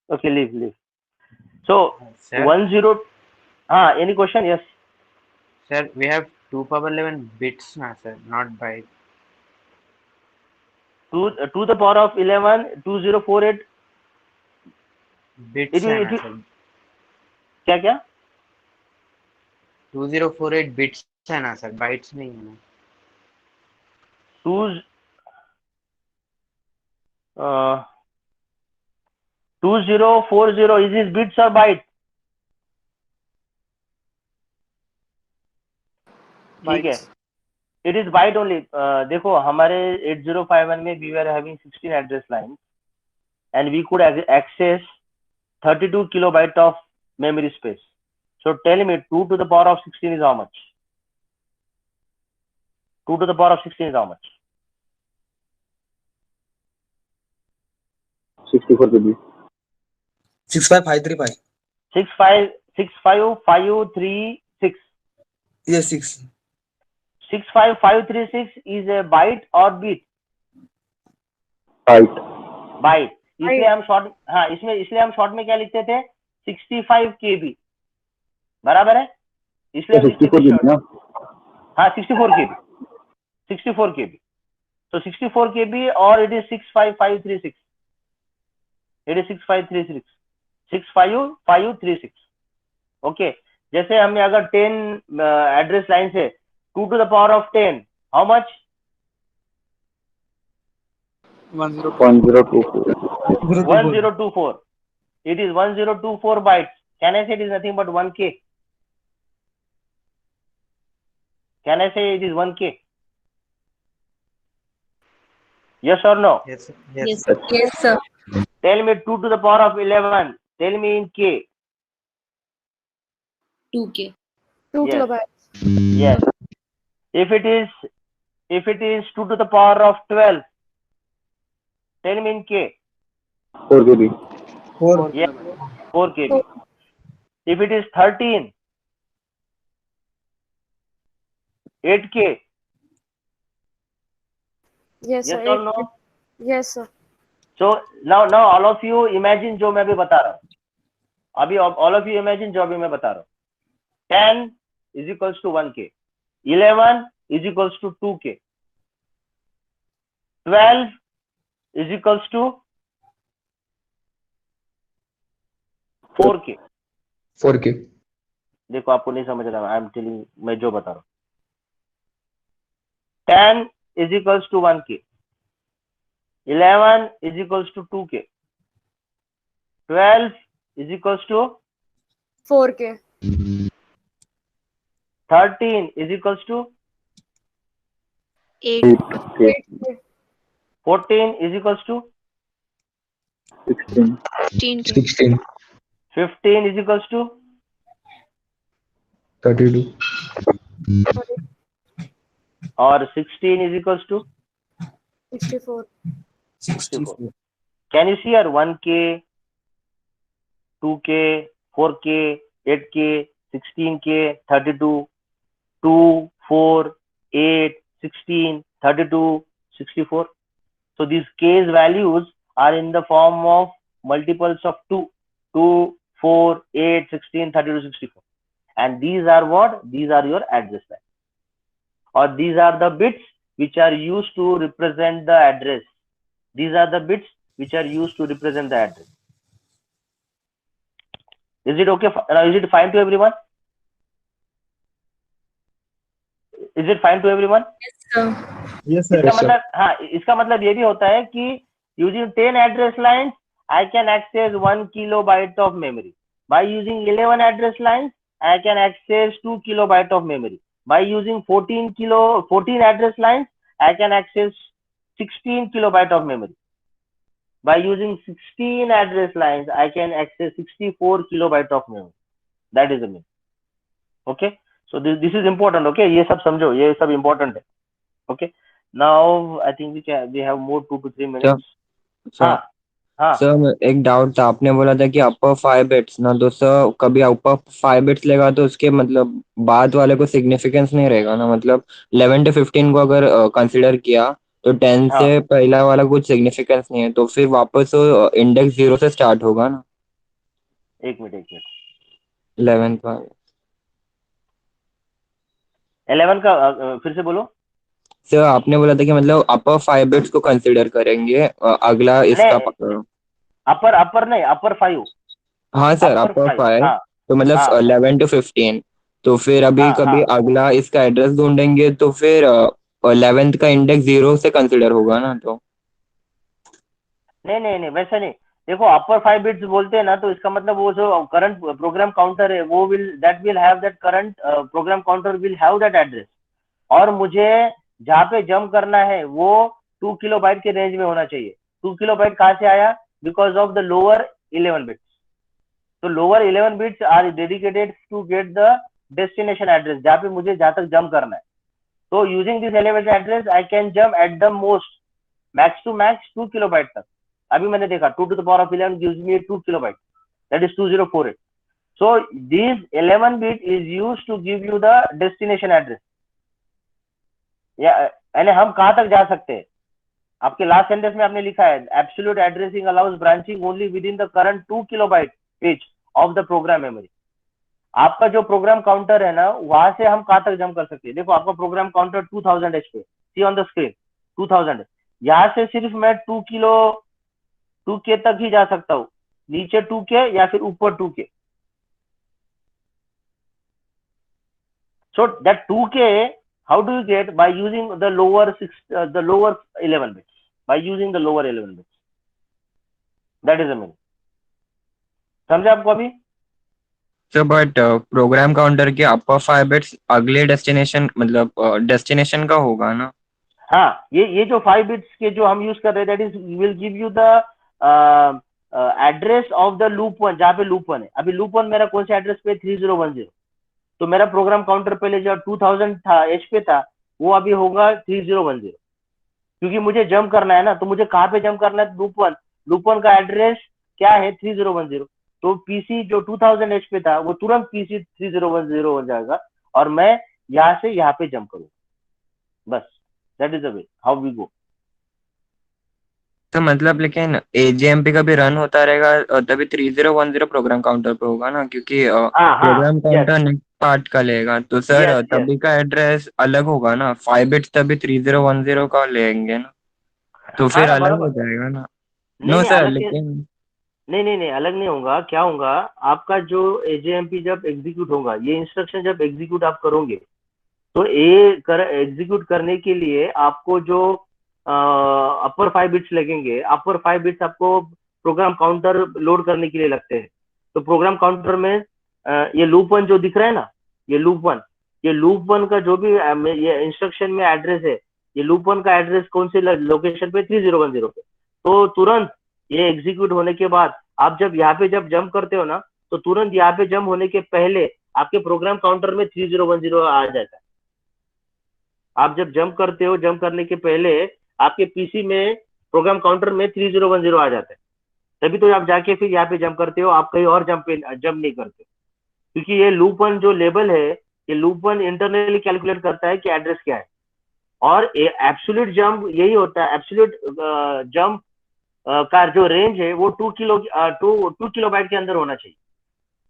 okay, leave. So Sir? 10. Any question? Yes. Sir, we have 2 power 11 bits now, sir, not byte. 2 the power of 11, 2048 Bits है ना sir. क्या 2048 bits है ना सर, bytes नहीं है ना. 2040 is this bits or byte? ठीक है, it is byte only. देखो हमारे 8051 में we were having 16 address lines and we could access 32 kilobyte of memory space. So tell me 2 to the power of 16 is how much? 2 to the power of 16 is how much? 64 KB. 65535. 65536. Yes, 6. 65536 is a byte or bit? Byte. Byte. इसलिए हम short में क्या लिखते थे? 65 KB. बराबर है? इसलिए 64 KB ना? 64 KB. 64 KB. So 64 KB or it is 65536. It is 6536. 65536. Okay जैसे हमें अगर 10 एड्रेस लाइन है 2 to the power of 10 how much 1024. 1024 it is 1024 bytes. Can I say it is nothing but 1k? Can I say it is 1k? Yes or no? Yes, sir. Yes. Yes, sir. Tell me 2 to the power of 11. Tell me in k. 2K. 2 Yes. kilobytes. Yes. If it is 2 to the power of 12, tell me in k. 4 KB. 4. Yes. 4 kb. If it is 13, 8k. Yes, Yes sir. or no? Yes, sir. So now all of you imagine जो मैं अभी बता रहा हूँ. अभी all of you imagine जो अभी मैं बता रहा हूँ. 10 is equals to 1k. 11 is equals to 2k. 12 is equals to 4k. 4K. देखो आपको नहीं समझ रहा, आई एम टेलिंग, मैं जो बता रहा हूँ. 10 is equals to 1k. 11 is equals to 2k. 12 is equals to 4K. 13 is equals to 8. 8K. 8K. 14 is equals to 16. 16K. 16. 15 is equals to 32. और 16 is equals to 64. 64. Can you see here 1k, 2k, 4k, 8k, 16k, 32, 2, 4, 8, 16, 32, 64. So these k's values are in the form of multiples of 2, 4, 8, 16, 32, 64. And these are what? These are your address line. Or these are the bits which are used to represent the address. These are the bits which are used to represent the address. Is it okay? Is it fine to everyone? Is it fine to everyone? Yes, sir. Yes, sir. इसका मतलब हाँ, इसका मतलब ये भी होता है कि using 10 address lines, I can access 1 kilobyte of memory. By using 11 address lines, I can access 2 kilobyte of memory. By using 14 address lines, I can access 16 kilobyte of memory. By using 16 address lines, I can access 64 kilobyte of memory. That is the mean. Okay. So this is important. Okay. ये सब समझो, ये सब important है. Okay. Now I think we have more 2 to 3 minutes. हाँ हाँ sir एक doubt था, आपने बोला था कि अपर 5 बिट्स ना, तो सर कभी अपर 5 बिट्स लेगा तो उसके मतलब बाद वाले को सिग्निफिकेंस नहीं रहेगा ना, मतलब 11 to 15 को अगर कंसीडर किया तो 10 हाँ. से पहला वाला कुछ सिग्निफिकेंस नहीं है, तो फिर वापस इंडेक्स 0 से स्टार्ट होगा ना. एक मिनट 11 का 11 का फिर से बोलो. सर आपने बोला था कि मतलब अपर 5 बिट्स को कंसीडर करेंगे, अगला इसका नहीं, पकड़ो. अपर नहीं, अपर 5. हाँ सर, अपर अपर 5. 5 हाँ तो मतलब हाँ 11 to 15, तो फिर अभी हाँ कभी हाँ. अगला इसका एड्रेस ढूंढेंगे तो फिर 11th का इंडेक्स 0 से कंसीडर होगा ना. तो नहीं वैसा नहीं. देखो अपर 5 बिट्स बोलते हैं ना, तो इसका मतलब वो जो करंट प्रोग्राम काउंटर है वो will have that current program counter will have that address. और मुझे जहाँ पे जंप करना है वो 2 किलोबाइट के रेंज में होना चाहिए. 2 किलोबाइट कहाँ से आया? Because of the lower 11 bits. तो lower 11 bits are dedicated to get the destination address, जहाँ पे मुझे जहाँ तक जंप करना है. तो using this elevated address I can jump at the most max to max 2 kilobyte तक. अभी मैंने देखा 2 to the power of 11 gives me 2 kilobyte, that is 2048. So this 11 bit is used to give you the destination address. यानी हम कहाँ तक जा सकते हैं? आपके लास्ट सेंटेंस में आपने लिखा है absolute addressing allows branching only with in the current 2 kilobyte page of the program memory. आपका जो प्रोग्राम काउंटर है ना, वहां से हम कहाँ तक जंप कर सकते हैं? देखो आपका प्रोग्राम काउंटर 2000 एच पे, सी ऑन द स्क्रीन 2000. यहाँ से सिर्फ मैं 2K तक ही जा सकता हूँ, नीचे 2K या फिर ऊपर 2K. So that 2k, how do you get? By using the lower 11 bits. By using the lower 11 bits. That is the meaning. समझे आपको अभी? So but प्रोग्राम काउंटर के अपर 5 बिट्स अगले डेस्टिनेशन मतलब डेस्टिनेशन का होगा ना? हाँ, ये जो 5 बिट्स के जो हम यूज कर रहे हैं, that is will give you the address of the loop 1, जहाँ पे लूप 1 है. अभी लूप 1 मेरा कौन से एड्रेस पे 3010. तो मेरा प्रोग्राम काउंटर पहले जो 2000 था एच पे था, वो अभी होगा 3010, क्योंकि मुझे जंप करना है ना. तो मुझे कहाँ पे जंप करना है? लूप 1 का एड्रेस क्या है? 3010. तो पीसी जो 2000 एच पे था वो तुरंत पीसी 3010 हो जाएगा और मैं यहाँ से यहाँ पे जंप करूंगा. बस that is the way how we go. तो मतलब लेकिन AJMP का भी रन होता रहेगा और तभी 3010 प्रोग्राम काउंटर पे होगा ना, क्योंकि प्रोग्राम काउंटर नेक्स्ट पार्ट का लेगा. तो सर तभी का एड्रेस अलग होगा ना, 5 बिट्स तभी 3010 का लेंगे ना, तो फिर अलग हो जाएगा ना? नो सर, लेकिन नहीं अलग नहीं होगा. क्या होगा, आपका जो AJMP जब एग्जीक्यूट होगा, ये इंस्ट्रक्शन जब एग्जीक्यूट आप करोगे, तो एग्जीक्यूट करने के लिए आपको जो अपर 5 बिट्स लगेंगे, अपर 5 बिट्स आपको प्रोग्राम काउंटर लोड करने के लिए लगते हैं. तो प्रोग्राम काउंटर में ये लूप 1 जो दिख रहा है ना, ये लूप 1 का जो भी ये इंस्ट्रक्शन में एड्रेस है, ये लूप 1 का एड्रेस कौन से लोकेशन पे? 3010 पे. तो तुरंत ये एग्जीक्यूट होने के बाद आप जब यहाँ पे जब जंप करते हो ना, तो तुरंत यहाँ पे जंप होने के पहले आपके प्रोग्राम काउंटर में 3010 आ जाता है. आप जब जंप करते हो, जंप करने के पहले आपके पीसी में प्रोग्राम काउंटर में 3010 आ जाता है. तभी तो आप जाके फिर यहाँ पे जंप करते हो, आप कहीं और जंप नहीं करते, क्योंकि ये लूप 1 जो लेबल है, ये लूप 1 इंटरनली कैलकुलेट करता है कि एड्रेस क्या है. और एब्सोल्यूट जंप यही होता है. एब्सोल्यूट जंप का जो रेंज है वो 2 किलोबाइट के अंदर होना चाहिए.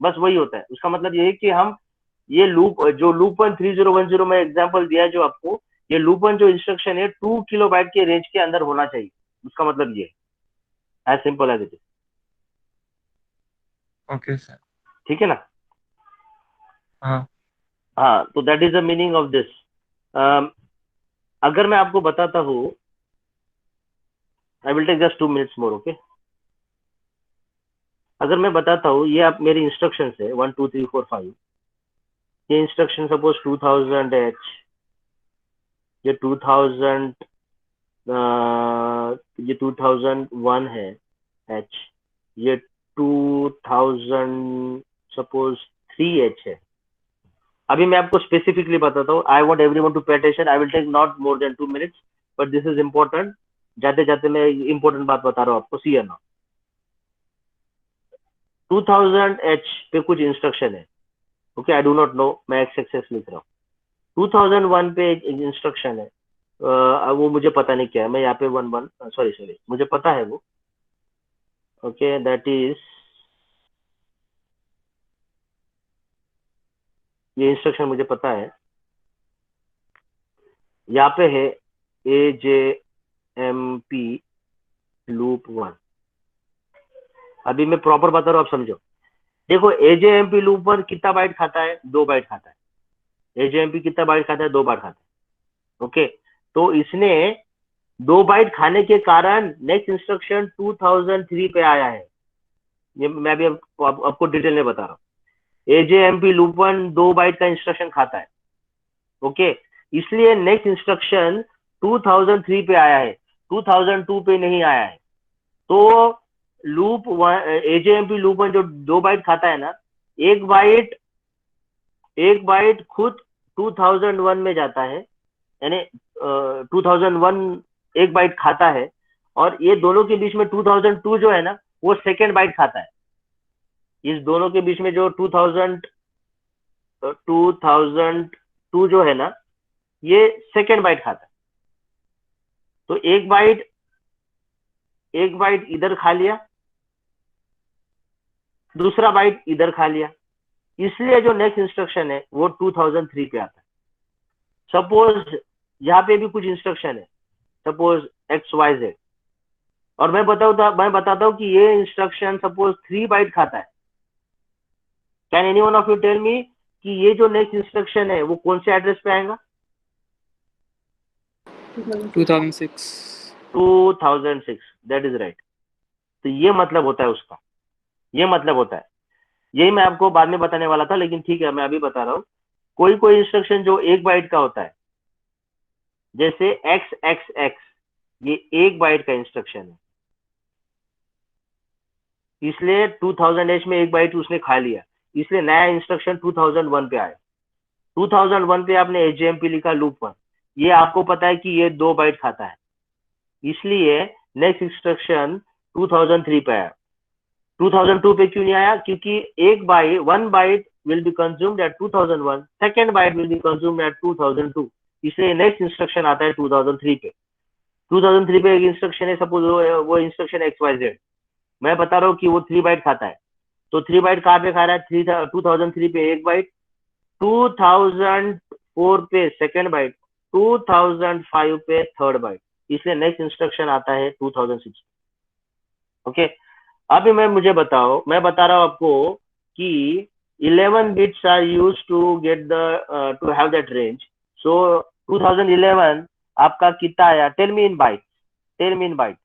बस वही होता है. उसका मतलब ये है कि हम ये लूप 1 3010 में एग्जांपल दिया है जो आपको, ये लूप 1 जो इंस्ट्रक्शन है 2 किलोबाइट के रेंज के अंदर होना चाहिए. उसका मतलब ये है, as simple as it is. Okay sir, ठीक है ना? हाँ, तो that is the meaning of this. अगर मैं आपको बताता हूँ, I will take just 2 minutes more. Okay, अगर मैं बताता हूँ, ये आप मेरी इंस्ट्रक्शन है 1 2 3 4 5. ये इंस्ट्रक्शन सपोज 2000H, ये 2001 है H, ये 2000 सपोज 3H है. अभी मैं आपको स्पेसिफिकली बताता हूँ. I want everyone to pay attention. I will take not more than 2 minutes, but this is important. जाते जाते मैं इम्पोर्टेंट बात बता रहा हूँ आपको. सी ना, 2000H पे कुछ इंस्ट्रक्शन है. Okay, I do not know, मैं एक्स लिख रहा हूँ. 2001 पे एक इंस्ट्रक्शन है, वो मुझे पता नहीं क्या है. मैं यहाँ पे 11 सॉरी मुझे पता है वो. ओके, दैट इज ये इंस्ट्रक्शन मुझे पता है. यहाँ पे है AJMP लूप 1. अभी मैं प्रॉपर बता रहा हूँ, आप समझो. देखो, AJMP लूप 1 कितना बाइट खाता है? 2 बाइट खाता है. AJMP कितना बाइट खाता है? 2 बाइट खाता है. ओके, तो इसने 2 बाइट खाने के कारण नेक्स्ट इंस्ट्रक्शन 2003 पे आया है. ये मैं भी आपको डिटेल में बता रहा हूँ. AJMP लूप 1 2 बाइट का इंस्ट्रक्शन खाता है. ओके, इसलिए नेक्स्ट इंस्ट्रक्शन 2003 पे आया है, 2002 पे नहीं आया है. तो लूप AJMP लूप 1 जो 2 बाइट खाता है ना, एक बाइट खुद 2001 में जाता है, यानी 2001 एक बाइट खाता है, और ये दोनों के बीच में 2002 जो है ना, वो सेकेंड बाइट खाता है. इस दोनों के बीच में जो 2002 जो है ना, ये सेकेंड बाइट खाता है. तो एक बाइट इधर खा लिया, दूसरा बाइट इधर खा लिया. इसलिए जो नेक्स्ट इंस्ट्रक्शन है वो 2003 पे आता है. सपोज यहाँ पे भी कुछ इंस्ट्रक्शन है, सपोज XYZ, और मैं बताता हूँ कि ये इंस्ट्रक्शन सपोज 3 बाइट खाता है. Can anyone of you tell me कि ये जो नेक्स्ट इंस्ट्रक्शन है वो कौन से एड्रेस पे आएगा? 2006. 2006, दैट इज राइट। तो ये मतलब होता है उसका, ये मतलब होता है। यही मैं आपको बाद में बताने वाला था, लेकिन ठीक है मैं अभी बता रहा हूँ। कोई कोई इंस्ट्रक्शन जो 1 बाइट का होता है, जैसे XXX, ये 1 बाइट का इंस्ट्रक्शन है, इसलिए 2000H में 1 बाइट उसने खा लिया, इसलिए नया इंस्ट्रक्शन 2001 पे आया। 2001 पे आपने HJMP लिखा लूप 1, ये आपको पता है कि ये 2 बाइट खाता है, इसलिए नेक्स्ट इंस्ट्रक्शन 2003 पे आया। 2002 पे क्यों नहीं आया? क्योंकि 1 bite will be consumed at 2001, second byte will be consumed at 2002, इसलिए नेक्स्ट इंस्ट्रक्शन आता है 2003 पे। 2003 पे एक इंस्ट्रक्शन है, सपोज वो इंस्ट्रक्शन XYZ, मैं बता रहा हूँ कि वो 3 बाइट खाता है, तो 3 बाइट कहाँ पे खा रहा है? 2003 पे 1 बाइट, 2004 पे सेकेंड बाइट, 2005 पे थर्ड बाइट, इसलिए नेक्स्ट इंस्ट्रक्शन आता है 2006। ओके, अभी मैं बता रहा हूँ आपको कि 11 bits are used to get to have that range. So 2011 आपका कितना आया? Tell me in bytes. Tell me in bytes.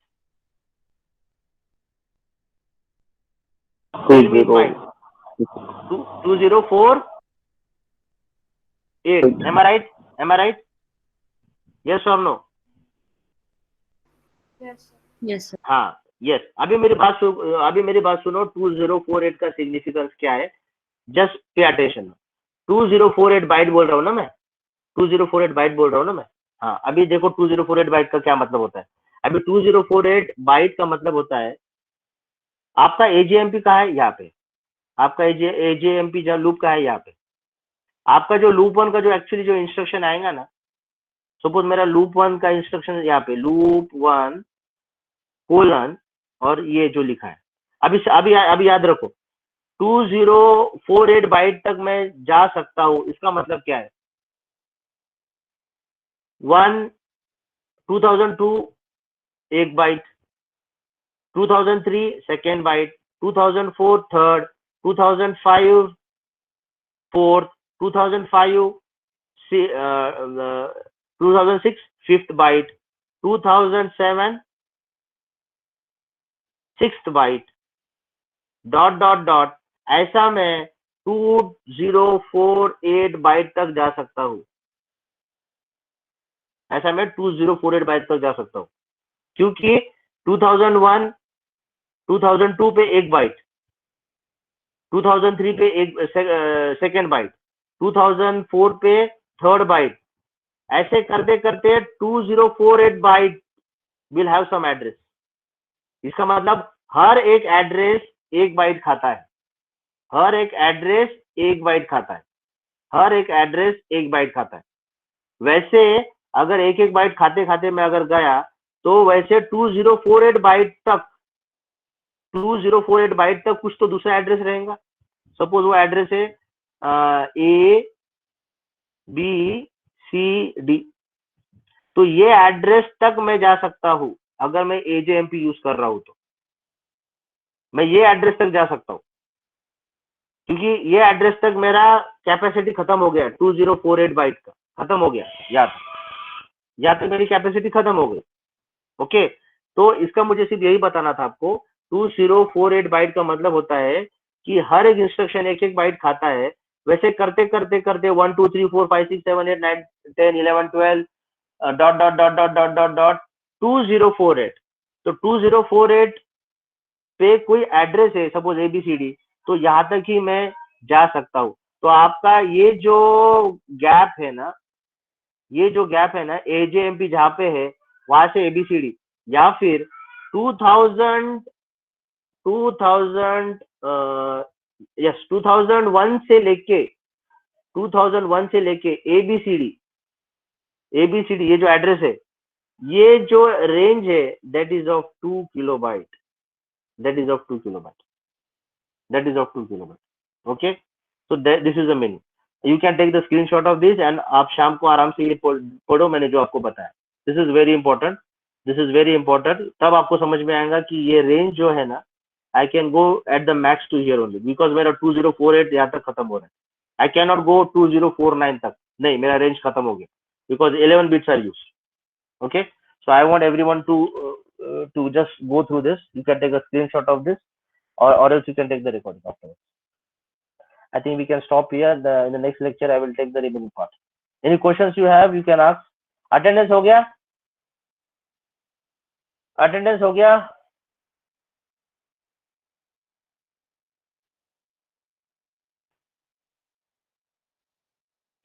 2048. Am I right? Am I right? Yes or no? Yes. Yes, sir. हाँ, yes. अभी मेरी बात सुनो। 2048 का significance क्या है? Just pay attention. 2048 बाइट बोल रहा हूँ ना मैं, 2048 बाइट बोल रहा हूँ ना मैं। हाँ, अभी देखो 2048 बाइट का क्या मतलब होता है। अभी 2048 बाइट का मतलब होता है, आपका AJMP कहाँ है? यहाँ पे। आपका AJMP जहाँ लूप का है, यहाँ पे। आपका जो लूप 1 का जो एक्चुअली जो इंस्ट्रक्शन आएगा ना, सपोज मेरा लूप 1 का इंस्ट्रक्शन यहाँ पे, लूप 1 कोलन, और ये जो लिखा है, अभी याद रखो, 2048 बाइट तक मैं जा सकता हूं। इसका मतलब क्या है? 2002 1 byte, 2003 second byte, 2004 third, 2005 fourth, 2006 fifth byte, 2007 sixth byte, dot dot dot, ऐसा मैं 2048 बाइट तक जा सकता हूं। ऐसा मैं 2048 बाइट तक जा सकता हूं, क्योंकि 2001 2002 पे 1 बाइट, 2003 पे एक सेकेंड बाइट, 2004 पे थर्ड बाइट, ऐसे करते करते 2048 byte will have some address. इसका मतलब हर एक एड्रेस 1 बाइट खाता है, हर एक एड्रेस 1 बाइट खाता है, हर एक एड्रेस 1 बाइट खाता है। वैसे अगर एक एक बाइट खाते खाते मैं अगर गया, तो वैसे 2048 बाइट तक, 2048 बाइट तक कुछ तो दूसरा एड्रेस रहेगा। सपोज वो एड्रेस है ABCD, तो ये एड्रेस तक मैं जा सकता हूं। अगर मैं AJMP यूज कर रहा हूं तो मैं ये एड्रेस तक जा सकता हूं, क्योंकि ये एड्रेस तक मेरा कैपेसिटी खत्म हो गया। 2048 बाइट का खत्म हो गया, या तो मेरी कैपेसिटी खत्म हो गई। ओके, तो इसका मुझे सिर्फ यही बताना था आपको। 2048 बाइट का मतलब होता है कि हर एक इंस्ट्रक्शन एक एक बाइट खाता है। वैसे करते करते करते 1 2 3 4 5 6 7 8 9 10 11 12 dot dot dot dot dot dot dot 2048, तो 2048 पे कोई एड्रेस है, सपोज ABCD, तो यहाँ तक ही मैं जा सकता हूँ। तो आपका ये जो गैप है ना, ये जो गैप है ना, AJMP जहाँ पे है वहां से ABCD, या फिर 2001 से लेके ABCD ये जो एड्रेस है, ये जो रेंज है, that is of 2 kilobyte, that is of 2 kilobyte, that is of 2 kilobyte. Okay, so this is the meaning. You can take the screenshot of this and आप शाम को आराम से ये पढ़ो, मैंने जो आपको बताया। This is very important, this is very important। तब आपको समझ में आएगा कि ये रेंज जो है ना, I can go at the max to here only, because मेरा 2048 यहाँ तक खत्म हो रहा है। I cannot go 2049 तक, नहीं मेरा range खत्म हो गया, because 11 bits are used. Okay, so I want everyone to just go through this. You can take a screenshot of this, or else you can take the recording afterwards. I think we can stop here. In the next lecture, I will take the remaining part. Any questions you have, you can ask. Attendance हो गया? Attendance हो गया?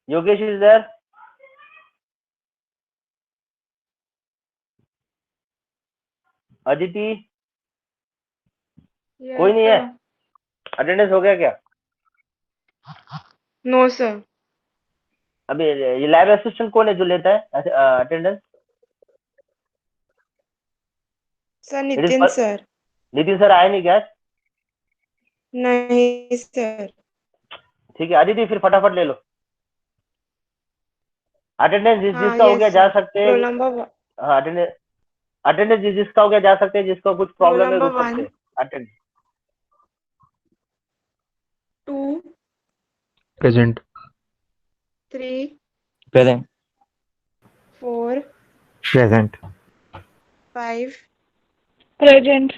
Yogesh is there? Aditi? कोई नहीं है? Attendance हो गया क्या? No sir. अभी ये लैब असिस्टेंट कौन है जो लेता है attendance? Sir Nitin sir. Nitin sir आए नहीं क्या? नहीं सर. ठीक है अदिति, फिर फटाफट ले लो अटेंडेंस। जिसका हो गया yes, जा सकते हैं। रोल नंबर हाँ अटेंडेंस जिसका हो गया जा सकते हैं, जिसका कुछ प्रॉब्लम है number रुक सकते हैं। Attend 2 Present. 3 Present. 4 Present. 5 Present.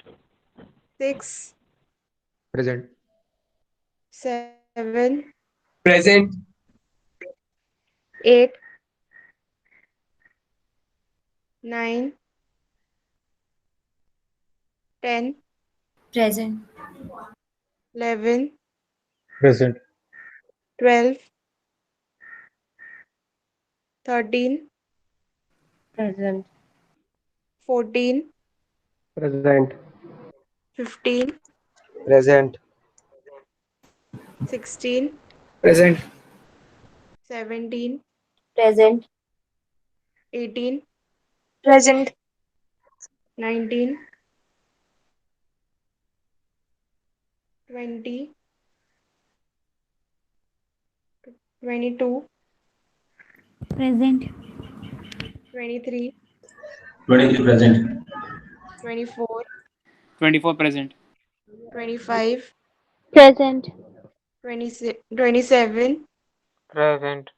6 Present. 7 Present. 8 9 10 Present. 11 Present. 12 13 Present. 14 Present. 15 Present. 16 Present. 17 Present. 18 Present. 19 20 22 Present. 23 23 present. 24 24 present. 25 Present. 27 Present.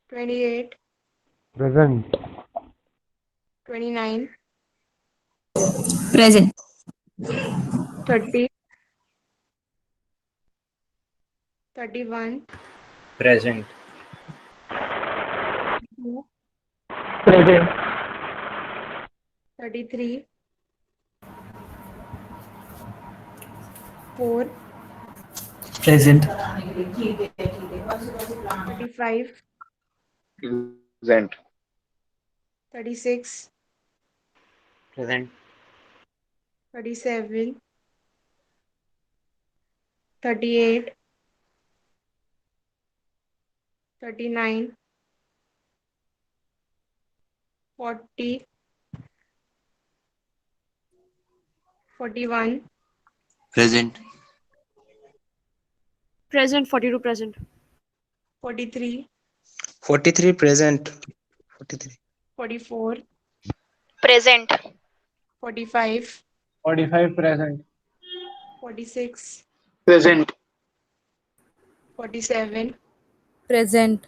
28 Present. 29 Present. 30 31 Present. 32 Present. 33 4 Present. 35 Present. 36 Present. 37 38 39 40 41 Present. Present. 42 present. 43 43 present. 43. 44 Present. 45 45 present. 46 Present. 47 Present.